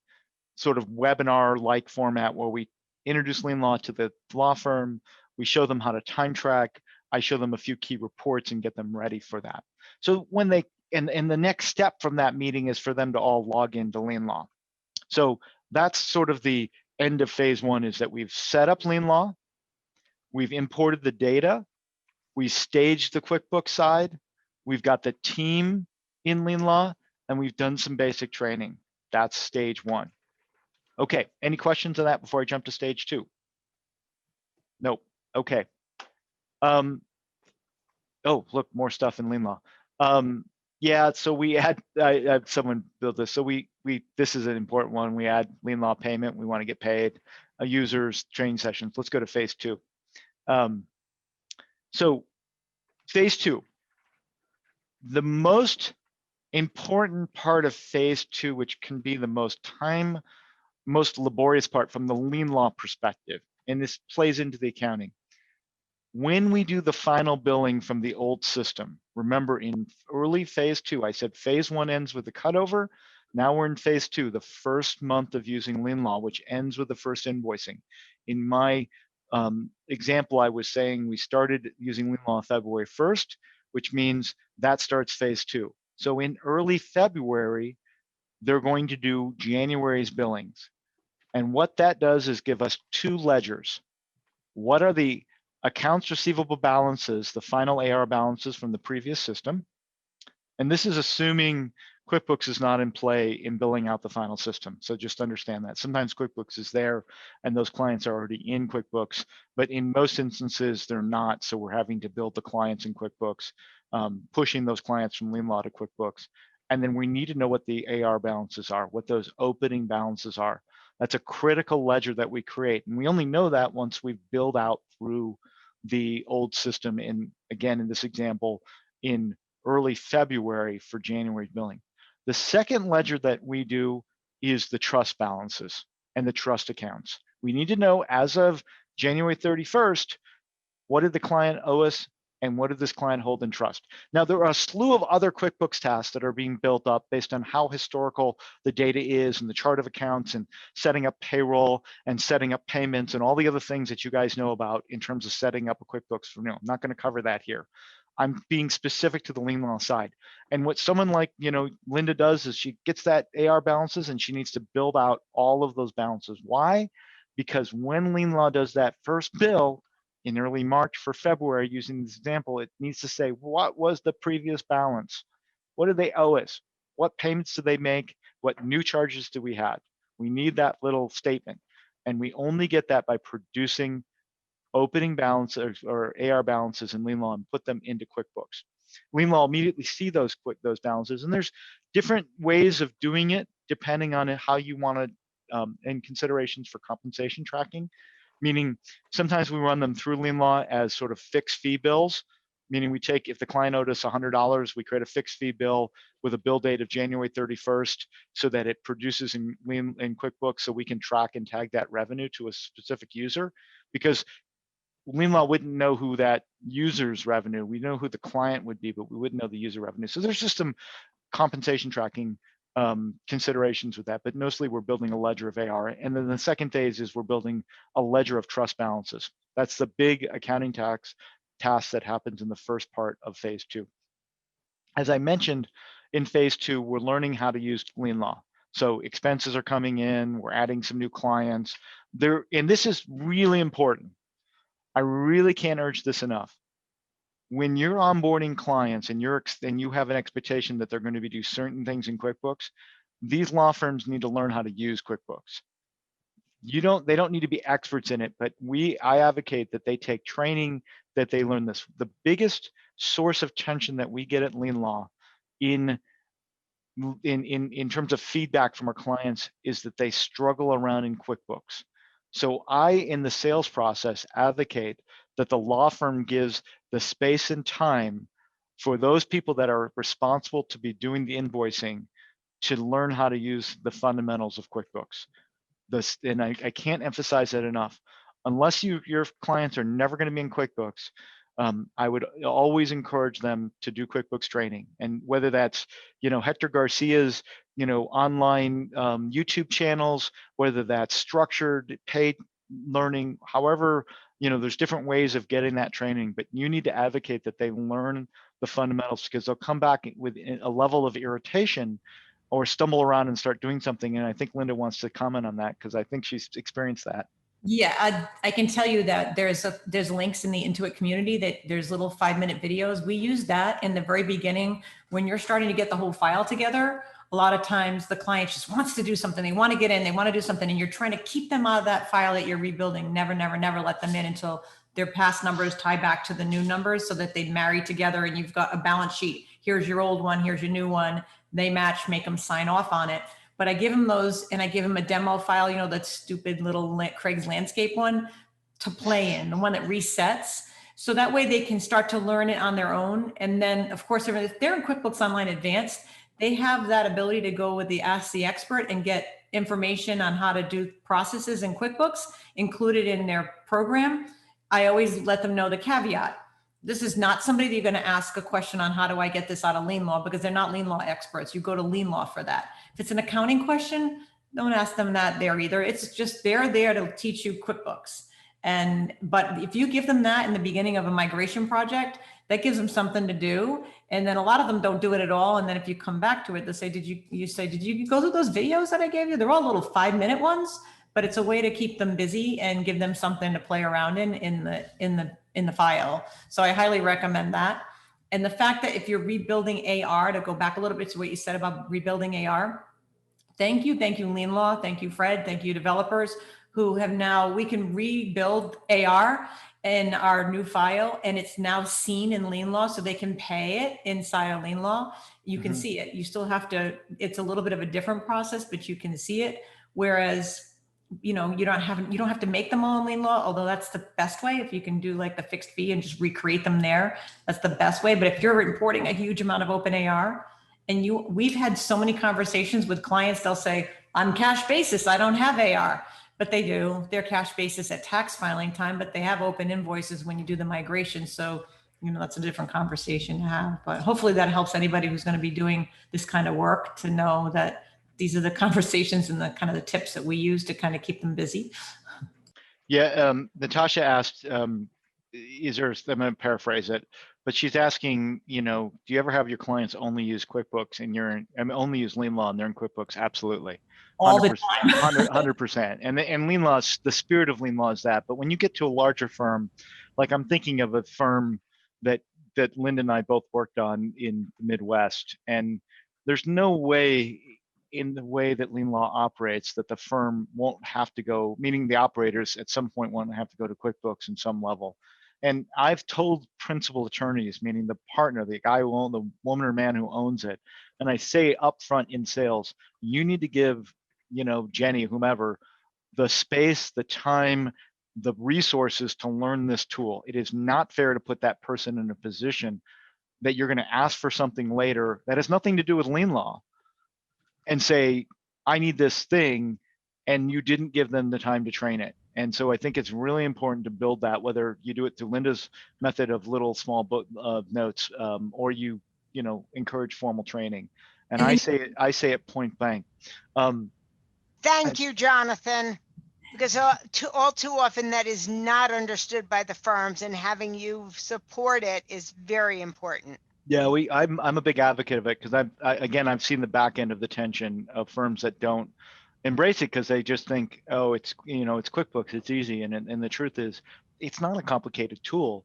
sort of webinar-like format where we introduce lien law to the law firm, we show them how to time track, I show them a few key reports and get them ready for that. So when they, and the next step from that meeting is for them to all log into lien law. So that's sort of the end of phase 1, is that we've set up lien law, we've imported the data, we staged the QuickBooks side, we've got the team in lien law, and we've done some basic training. That's stage 1. Okay, any questions on that before I jump to stage 2? Nope. Okay. Oh, look, more stuff in lien law. Yeah, so we had someone built this. So we this is an important one. We add lien law payment. We want to get paid. Users training sessions. Let's go to phase 2. So phase 2. The most important part of phase 2, which can be the most laborious part from the lien law perspective, and this plays into the accounting. When we do the final billing from the old system, remember in early phase 2, I said phase 1 ends with the cutover. Now we're in phase 2, the first month of using lien law, which ends with the first invoicing. In my example, I was saying we started using lien law February 1st, which means that starts phase 2. So in early February, they're going to do January's billings. And what that does is give us 2 ledgers. What are the accounts receivable balances, the final AR balances from the previous system? And this is assuming QuickBooks is not in play in billing out the final system. So just understand that. Sometimes QuickBooks is there and those clients are already in QuickBooks, but in most instances they're not. So we're having to build the clients in QuickBooks, pushing those clients from lien law to QuickBooks. And then we need to know what the AR balances are, what those opening balances are. That's a critical ledger that we create. And we only know that once we've billed out through the old system, in, again, in this example, in early February for January billing. The second ledger that we do is the trust balances and the trust accounts. We need to know, as of January 31st, what did the client owe us and what did this client hold in trust? Now, there are a slew of other QuickBooks tasks that are being built up based on how historical the data is and the chart of accounts and setting up payroll and setting up payments and all the other things that you guys know about in terms of setting up a QuickBooks. For I'm not going to cover that here. I'm being specific to the lien law side. And what someone like, Linda does is she gets that AR balances and she needs to build out all of those balances. Why? Because when lien law does that first bill in early March for February, using this example, it needs to say, what was the previous balance? What did they owe us? What payments did they make? What new charges do we have? We need that little statement. And we only get that by producing opening balances or AR balances in lien law and put them into QuickBooks. Lien law immediately see those balances, and there's different ways of doing it depending on how you want to, and considerations for compensation tracking. Meaning sometimes we run them through lien law as sort of fixed fee bills, meaning we take, if the client owed us $100, we create a fixed fee bill with a bill date of January 31st so that it produces in QuickBooks so we can track and tag that revenue to a specific user. Because lien law wouldn't know who that user's revenue, we know who the client would be, but we wouldn't know the user revenue. So there's just some compensation tracking considerations with that, but mostly we're building a ledger of AR. And then the second phase is we're building a ledger of trust balances. That's the big accounting task that happens in the first part of phase 2. As I mentioned, in phase 2, we're learning how to use lien law. So expenses are coming in, we're adding some new clients. And this is really important. I really can't urge this enough. When you're onboarding clients and you have an expectation that they're going to do certain things in QuickBooks, these law firms need to learn how to use QuickBooks. They don't need to be experts in it, but I advocate that they take training, that they learn this. The biggest source of tension that we get at LeanLaw in terms of feedback from our clients is that they struggle around in QuickBooks. So I, in the sales process, advocate that the law firm gives the space and time for those people that are responsible to be doing the invoicing to learn how to use the fundamentals of QuickBooks. And I can't emphasize that enough. Unless your clients are never going to be in QuickBooks, I would always encourage them to do QuickBooks training. And whether that's, Hector Garcia's, online YouTube channels, whether that's structured paid learning, however, there's different ways of getting that training, but you need to advocate that they learn the fundamentals, because they'll come back with a level of irritation or stumble around and start doing something. And I think Linda wants to comment on that, because I think she's experienced that. Yeah, I can tell you that there's links in the Intuit community that there's little 5-minute videos. We use that in the very beginning when you're starting to get the whole file together. A lot of times the client just wants to do something. They want to get in, they want to do something, and you're trying to keep them out of that file that you're rebuilding. Never, never, never let them in until their past numbers tie back to the new numbers so that they marry together and you've got a balance sheet. Here's your old one, here's your new one. They match, make them sign off on it. But I give them those, and I give them a demo file, that stupid little Craig's Landscape one to play in, the one that resets. So that way they can start to learn it on their own. And then, of course, if they're in QuickBooks Online Advanced, they have that ability to go with the Ask the Expert and get information on how to do processes in QuickBooks included in their program. I always let them know the caveat. This is not somebody that you're going to ask a question on, how do I get this out of LeanLaw, because they're not LeanLaw experts. You go to LeanLaw for that. If it's an accounting question, don't ask them that there either. It's just, they're there to teach you QuickBooks. But if you give them that in the beginning of a migration project, that gives them something to do. And then a lot of them don't do it at all. And then if you come back to it, they'll say, did you go through those videos that I gave you? They're all little 5-minute ones, but it's a way to keep them busy and give them something to play around in the file. So I highly recommend that. And the fact that if you're rebuilding AR, to go back a little bit to what you said about rebuilding AR, thank you, LeanLaw, thank you, Fred, thank you, developers who have now, we can rebuild AR in our new file, and it's now seen in LeanLaw, so they can pay it inside of LeanLaw. You can see it. You still have to, it's a little bit of a different process, but you can see it. Whereas, you don't have to make them all in LeanLaw, although that's the best way. If you can do like the fixed fee and just recreate them there, that's the best way. But if you're importing a huge amount of open AR, and we've had so many conversations with clients, they'll say, on cash basis, I don't have AR, but they do. They're cash basis at tax filing time, but they have open invoices when you do the migration. So, that's a different conversation to have, but hopefully that helps anybody who's going to be doing this kind of work to know that these are the conversations and the kind of the tips that we use to kind of keep them busy. Yeah, Natasha asked, I'm going to paraphrase it, but she's asking, do you ever have your clients only use QuickBooks and only use LeanLaw and they're in QuickBooks? Absolutely. All the time. 100%. And LeanLaw, the spirit of LeanLaw is that. But when you get to a larger firm, like I'm thinking of a firm that Linda and I both worked on in the Midwest, and there's no way in the way that LeanLaw operates that the firm won't have to go, meaning the operators at some point won't have to go to QuickBooks in some level. And I've told principal attorneys, meaning the partner, the guy who owns, the woman or man who owns it, and I say upfront in sales, you need to give, Jenny, whomever, the space, the time, the resources to learn this tool. It is not fair to put that person in a position that you're going to ask for something later that has nothing to do with LeanLaw and say, I need this thing, and you didn't give them the time to train it. And so I think it's really important to build that, whether you do it through Linda's method of little small book notes, or you encourage formal training. And I say it point blank. Thank you, Jonathan, because all too often that is not understood by the firms, and having you support it is very important. Yeah, I'm a big advocate of it, because I've seen the back end of the tension of firms that don't embrace it because they just think, oh, it's QuickBooks, it's easy, and the truth is, it's not a complicated tool,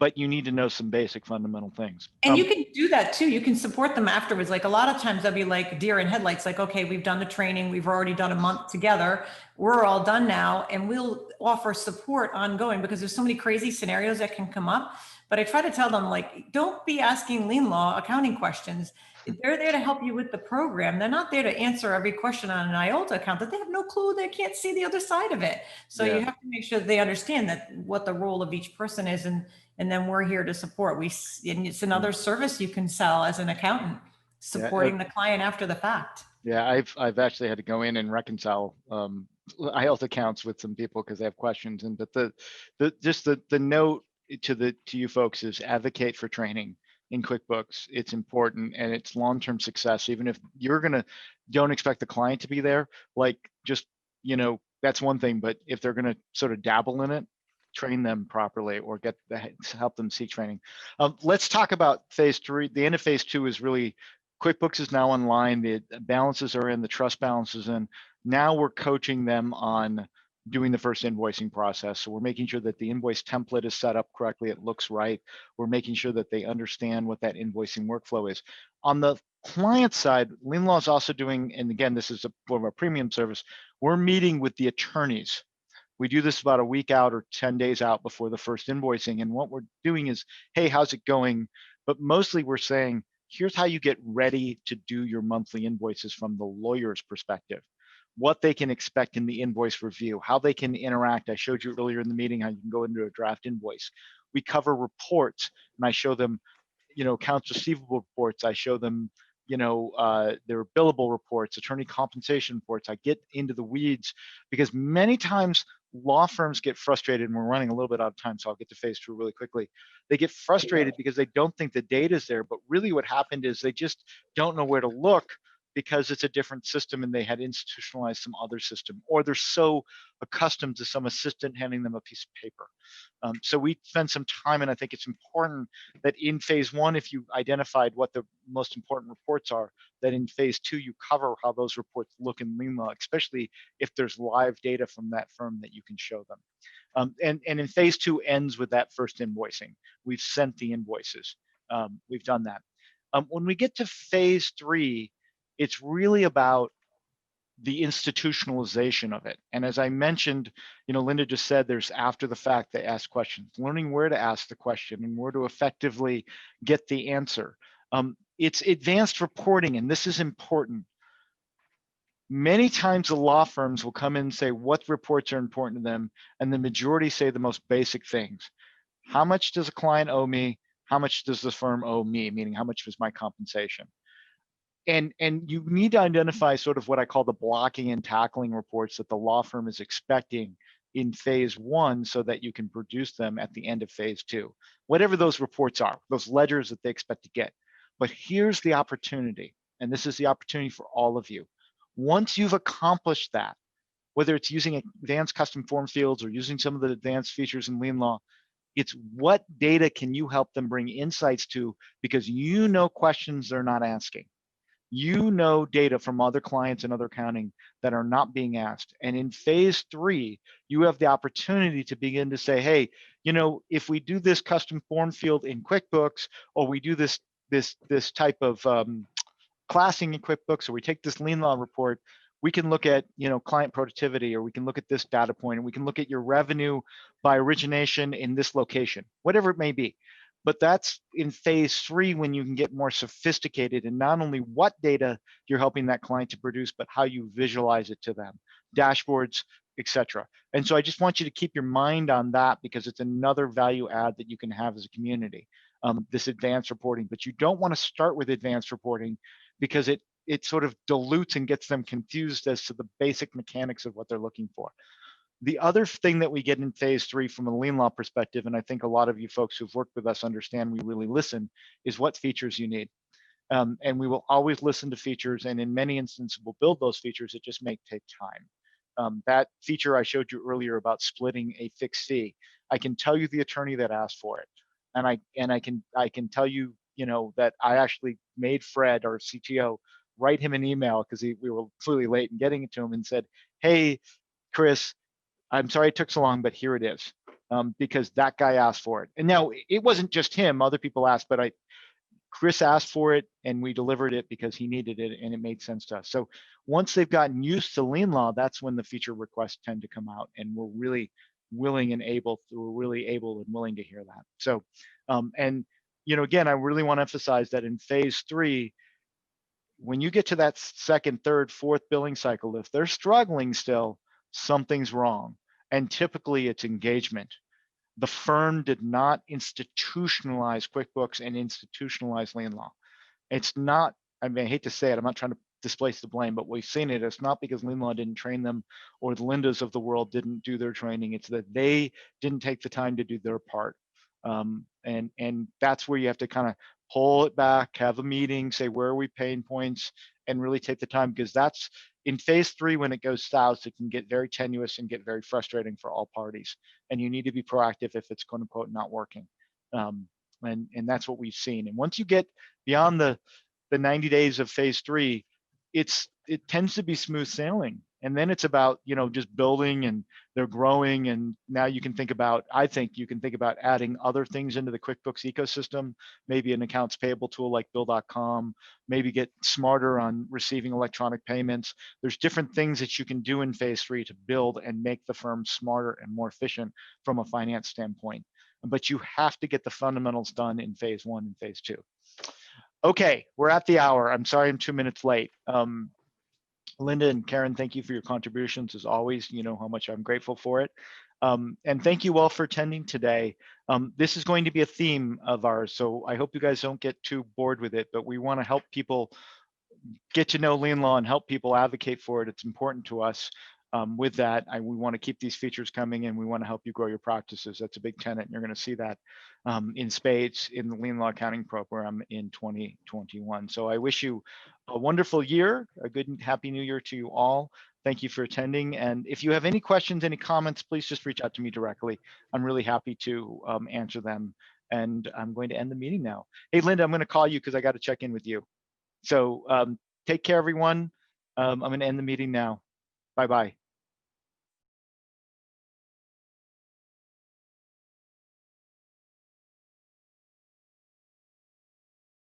but you need to know some basic fundamental things. And you can do that too. You can support them afterwards. Like a lot of times they'll be like deer in headlights, like, okay, we've done the training. We've already done a month together. We're all done now. And we'll offer support ongoing because there's so many crazy scenarios that can come up. But I try to tell them, like, don't be asking LeanLaw accounting questions. They're there to help you with the program. They're not there to answer every question on an IOTA account that they have no clue. They can't see the other side of it. So Yeah. you have to make sure that they understand that what the role of each person is. And then we're here to support. And it's another service you can sell as an accountant, supporting the client after the fact. Yeah, I've actually had to go in and reconcile IELTS accounts with some people because they have questions. And but the note to you folks is advocate for training in QuickBooks. It's important and it's long-term success. Even if don't expect the client to be there, like just, that's one thing. But if they're gonna sort of dabble in it, train them properly or help them seek training. Let's talk about phase 3. The end of phase 2 is really QuickBooks is now online. The balances are in, the trust balances in. Now we're coaching them on doing the first invoicing process. So we're making sure that the invoice template is set up correctly. It looks right. We're making sure that they understand what that invoicing workflow is. On the client side, LeanLaw is also doing, and again, this is a form of a premium service. We're meeting with the attorneys. We do this about a week out or 10 days out before the first invoicing. And what we're doing is, hey, how's it going? But mostly we're saying, here's how you get ready to do your monthly invoices from the lawyer's perspective, what they can expect in the invoice review, how they can interact. I showed you earlier in the meeting how you can go into a draft invoice. We cover reports, and I show them, accounts receivable reports. I show them, their billable reports, attorney compensation reports. I get into the weeds because many times law firms get frustrated, and we're running a little bit out of time, so I'll get to phase 2 really quickly. They get frustrated because they don't think the data is there, but really what happened is they just don't know where to look because it's a different system and they had institutionalized some other system, or they're so accustomed to some assistant handing them a piece of paper. So we spent some time, and I think it's important that in phase 1, if you identified what the most important reports are, that in phase 2, you cover how those reports look in LeanLaw, especially if there's live data from that firm that you can show them. And in phase 2 ends with that first invoicing. We've sent the invoices. We've done that. When we get to phase 3, it's really about the institutionalization of it. And as I mentioned, Linda just said there's after the fact they ask questions, learning where to ask the question and where to effectively get the answer. It's advanced reporting, and this is important. Many times the law firms will come in and say what reports are important to them, and the majority say the most basic things. How much does a client owe me? How much does the firm owe me? Meaning, how much was my compensation? And you need to identify sort of what I call the blocking and tackling reports that the law firm is expecting in phase 1 so that you can produce them at the end of phase 2. Whatever those reports are, those ledgers that they expect to get. But here's the opportunity, and this is the opportunity for all of you. Once you've accomplished that, whether it's using advanced custom form fields or using some of the advanced features in LeanLaw, it's what data can you help them bring insights to, because questions they're not asking. Data from other clients and other accounting that are not being asked. And in phase 3, you have the opportunity to begin to say, hey, if we do this custom form field in QuickBooks, or we do this type of classing in QuickBooks, or we take this LeanLaw report, we can look at client productivity, or we can look at this data point, and we can look at your revenue by origination in this location, whatever it may be. But that's in phase 3 when you can get more sophisticated in not only what data you're helping that client to produce, but how you visualize it to them, dashboards, etc. And so I just want you to keep your mind on that, because it's another value add that you can have as a community, this advanced reporting. But you don't want to start with advanced reporting because it sort of dilutes and gets them confused as to the basic mechanics of what they're looking for. The other thing that we get in phase 3 from a LeanLaw perspective, and I think a lot of you folks who've worked with us understand we really listen, is what features you need. And we will always listen to features, and in many instances we'll build those features. It just may take time. That feature I showed you earlier about splitting a fixed fee, I can tell you the attorney that asked for it, and I can tell you, that I actually made Fred, our CTO, write him an email because we were clearly late in getting it to him, and said, hey, Chris, I'm sorry it took so long, but here it is. because that guy asked for it. And now it wasn't just him, other people asked, but Chris asked for it and we delivered it because he needed it and it made sense to us. So once they've gotten used to LeanLaw, that's when the feature requests tend to come out, and we're really willing and able and willing to hear that. So, and again, I really want to emphasize that in phase 3, when you get to that second, third, fourth billing cycle, if they're struggling still, something's wrong. And typically it's engagement. The firm did not institutionalize QuickBooks and institutionalize LeanLaw. It's not, I mean, I hate to say it, I'm not trying to displace the blame, but we've seen it. It's not because LeanLaw didn't train them or the Lindas of the world didn't do their training. It's that they didn't take the time to do their part. And that's where you have to kind of pull it back, have a meeting, say, where are we pain points, and really take the time, because that's in phase 3, when it goes south, it can get very tenuous and get very frustrating for all parties. And you need to be proactive if it's quote unquote not working. And that's what we've seen. And once you get beyond the 90 days of phase 3, it tends to be smooth sailing. And then it's about, just building, and they're growing. And now you can think about, I think you can think about adding other things into the QuickBooks ecosystem, maybe an accounts payable tool like Bill.com, maybe get smarter on receiving electronic payments. There's different things that you can do in phase 3 to build and make the firm smarter and more efficient from a finance standpoint. But you have to get the fundamentals done in phase 1 and phase 2. Okay, we're at the hour. I'm sorry I'm 2 minutes late. Linda and Karen, thank you for your contributions as always. You know how much I'm grateful for it. And thank you all for attending today. This is going to be a theme of ours, so I hope you guys don't get too bored with it, but we want to help people get to know LeanLaw and help people advocate for it. It's important to us. With that, we want to keep these features coming, and we want to help you grow your practices. That's a big tenet, and you're going to see that in spades in the LeanLaw accounting program in 2021. So I wish you a wonderful year, a good and happy new year to you all. Thank you for attending. And if you have any questions, any comments, please just reach out to me directly. I'm really happy to answer them. And I'm going to end the meeting now. Hey, Linda, I'm going to call you because I got to check in with you. So take care, everyone. I'm going to end the meeting now. Bye-bye.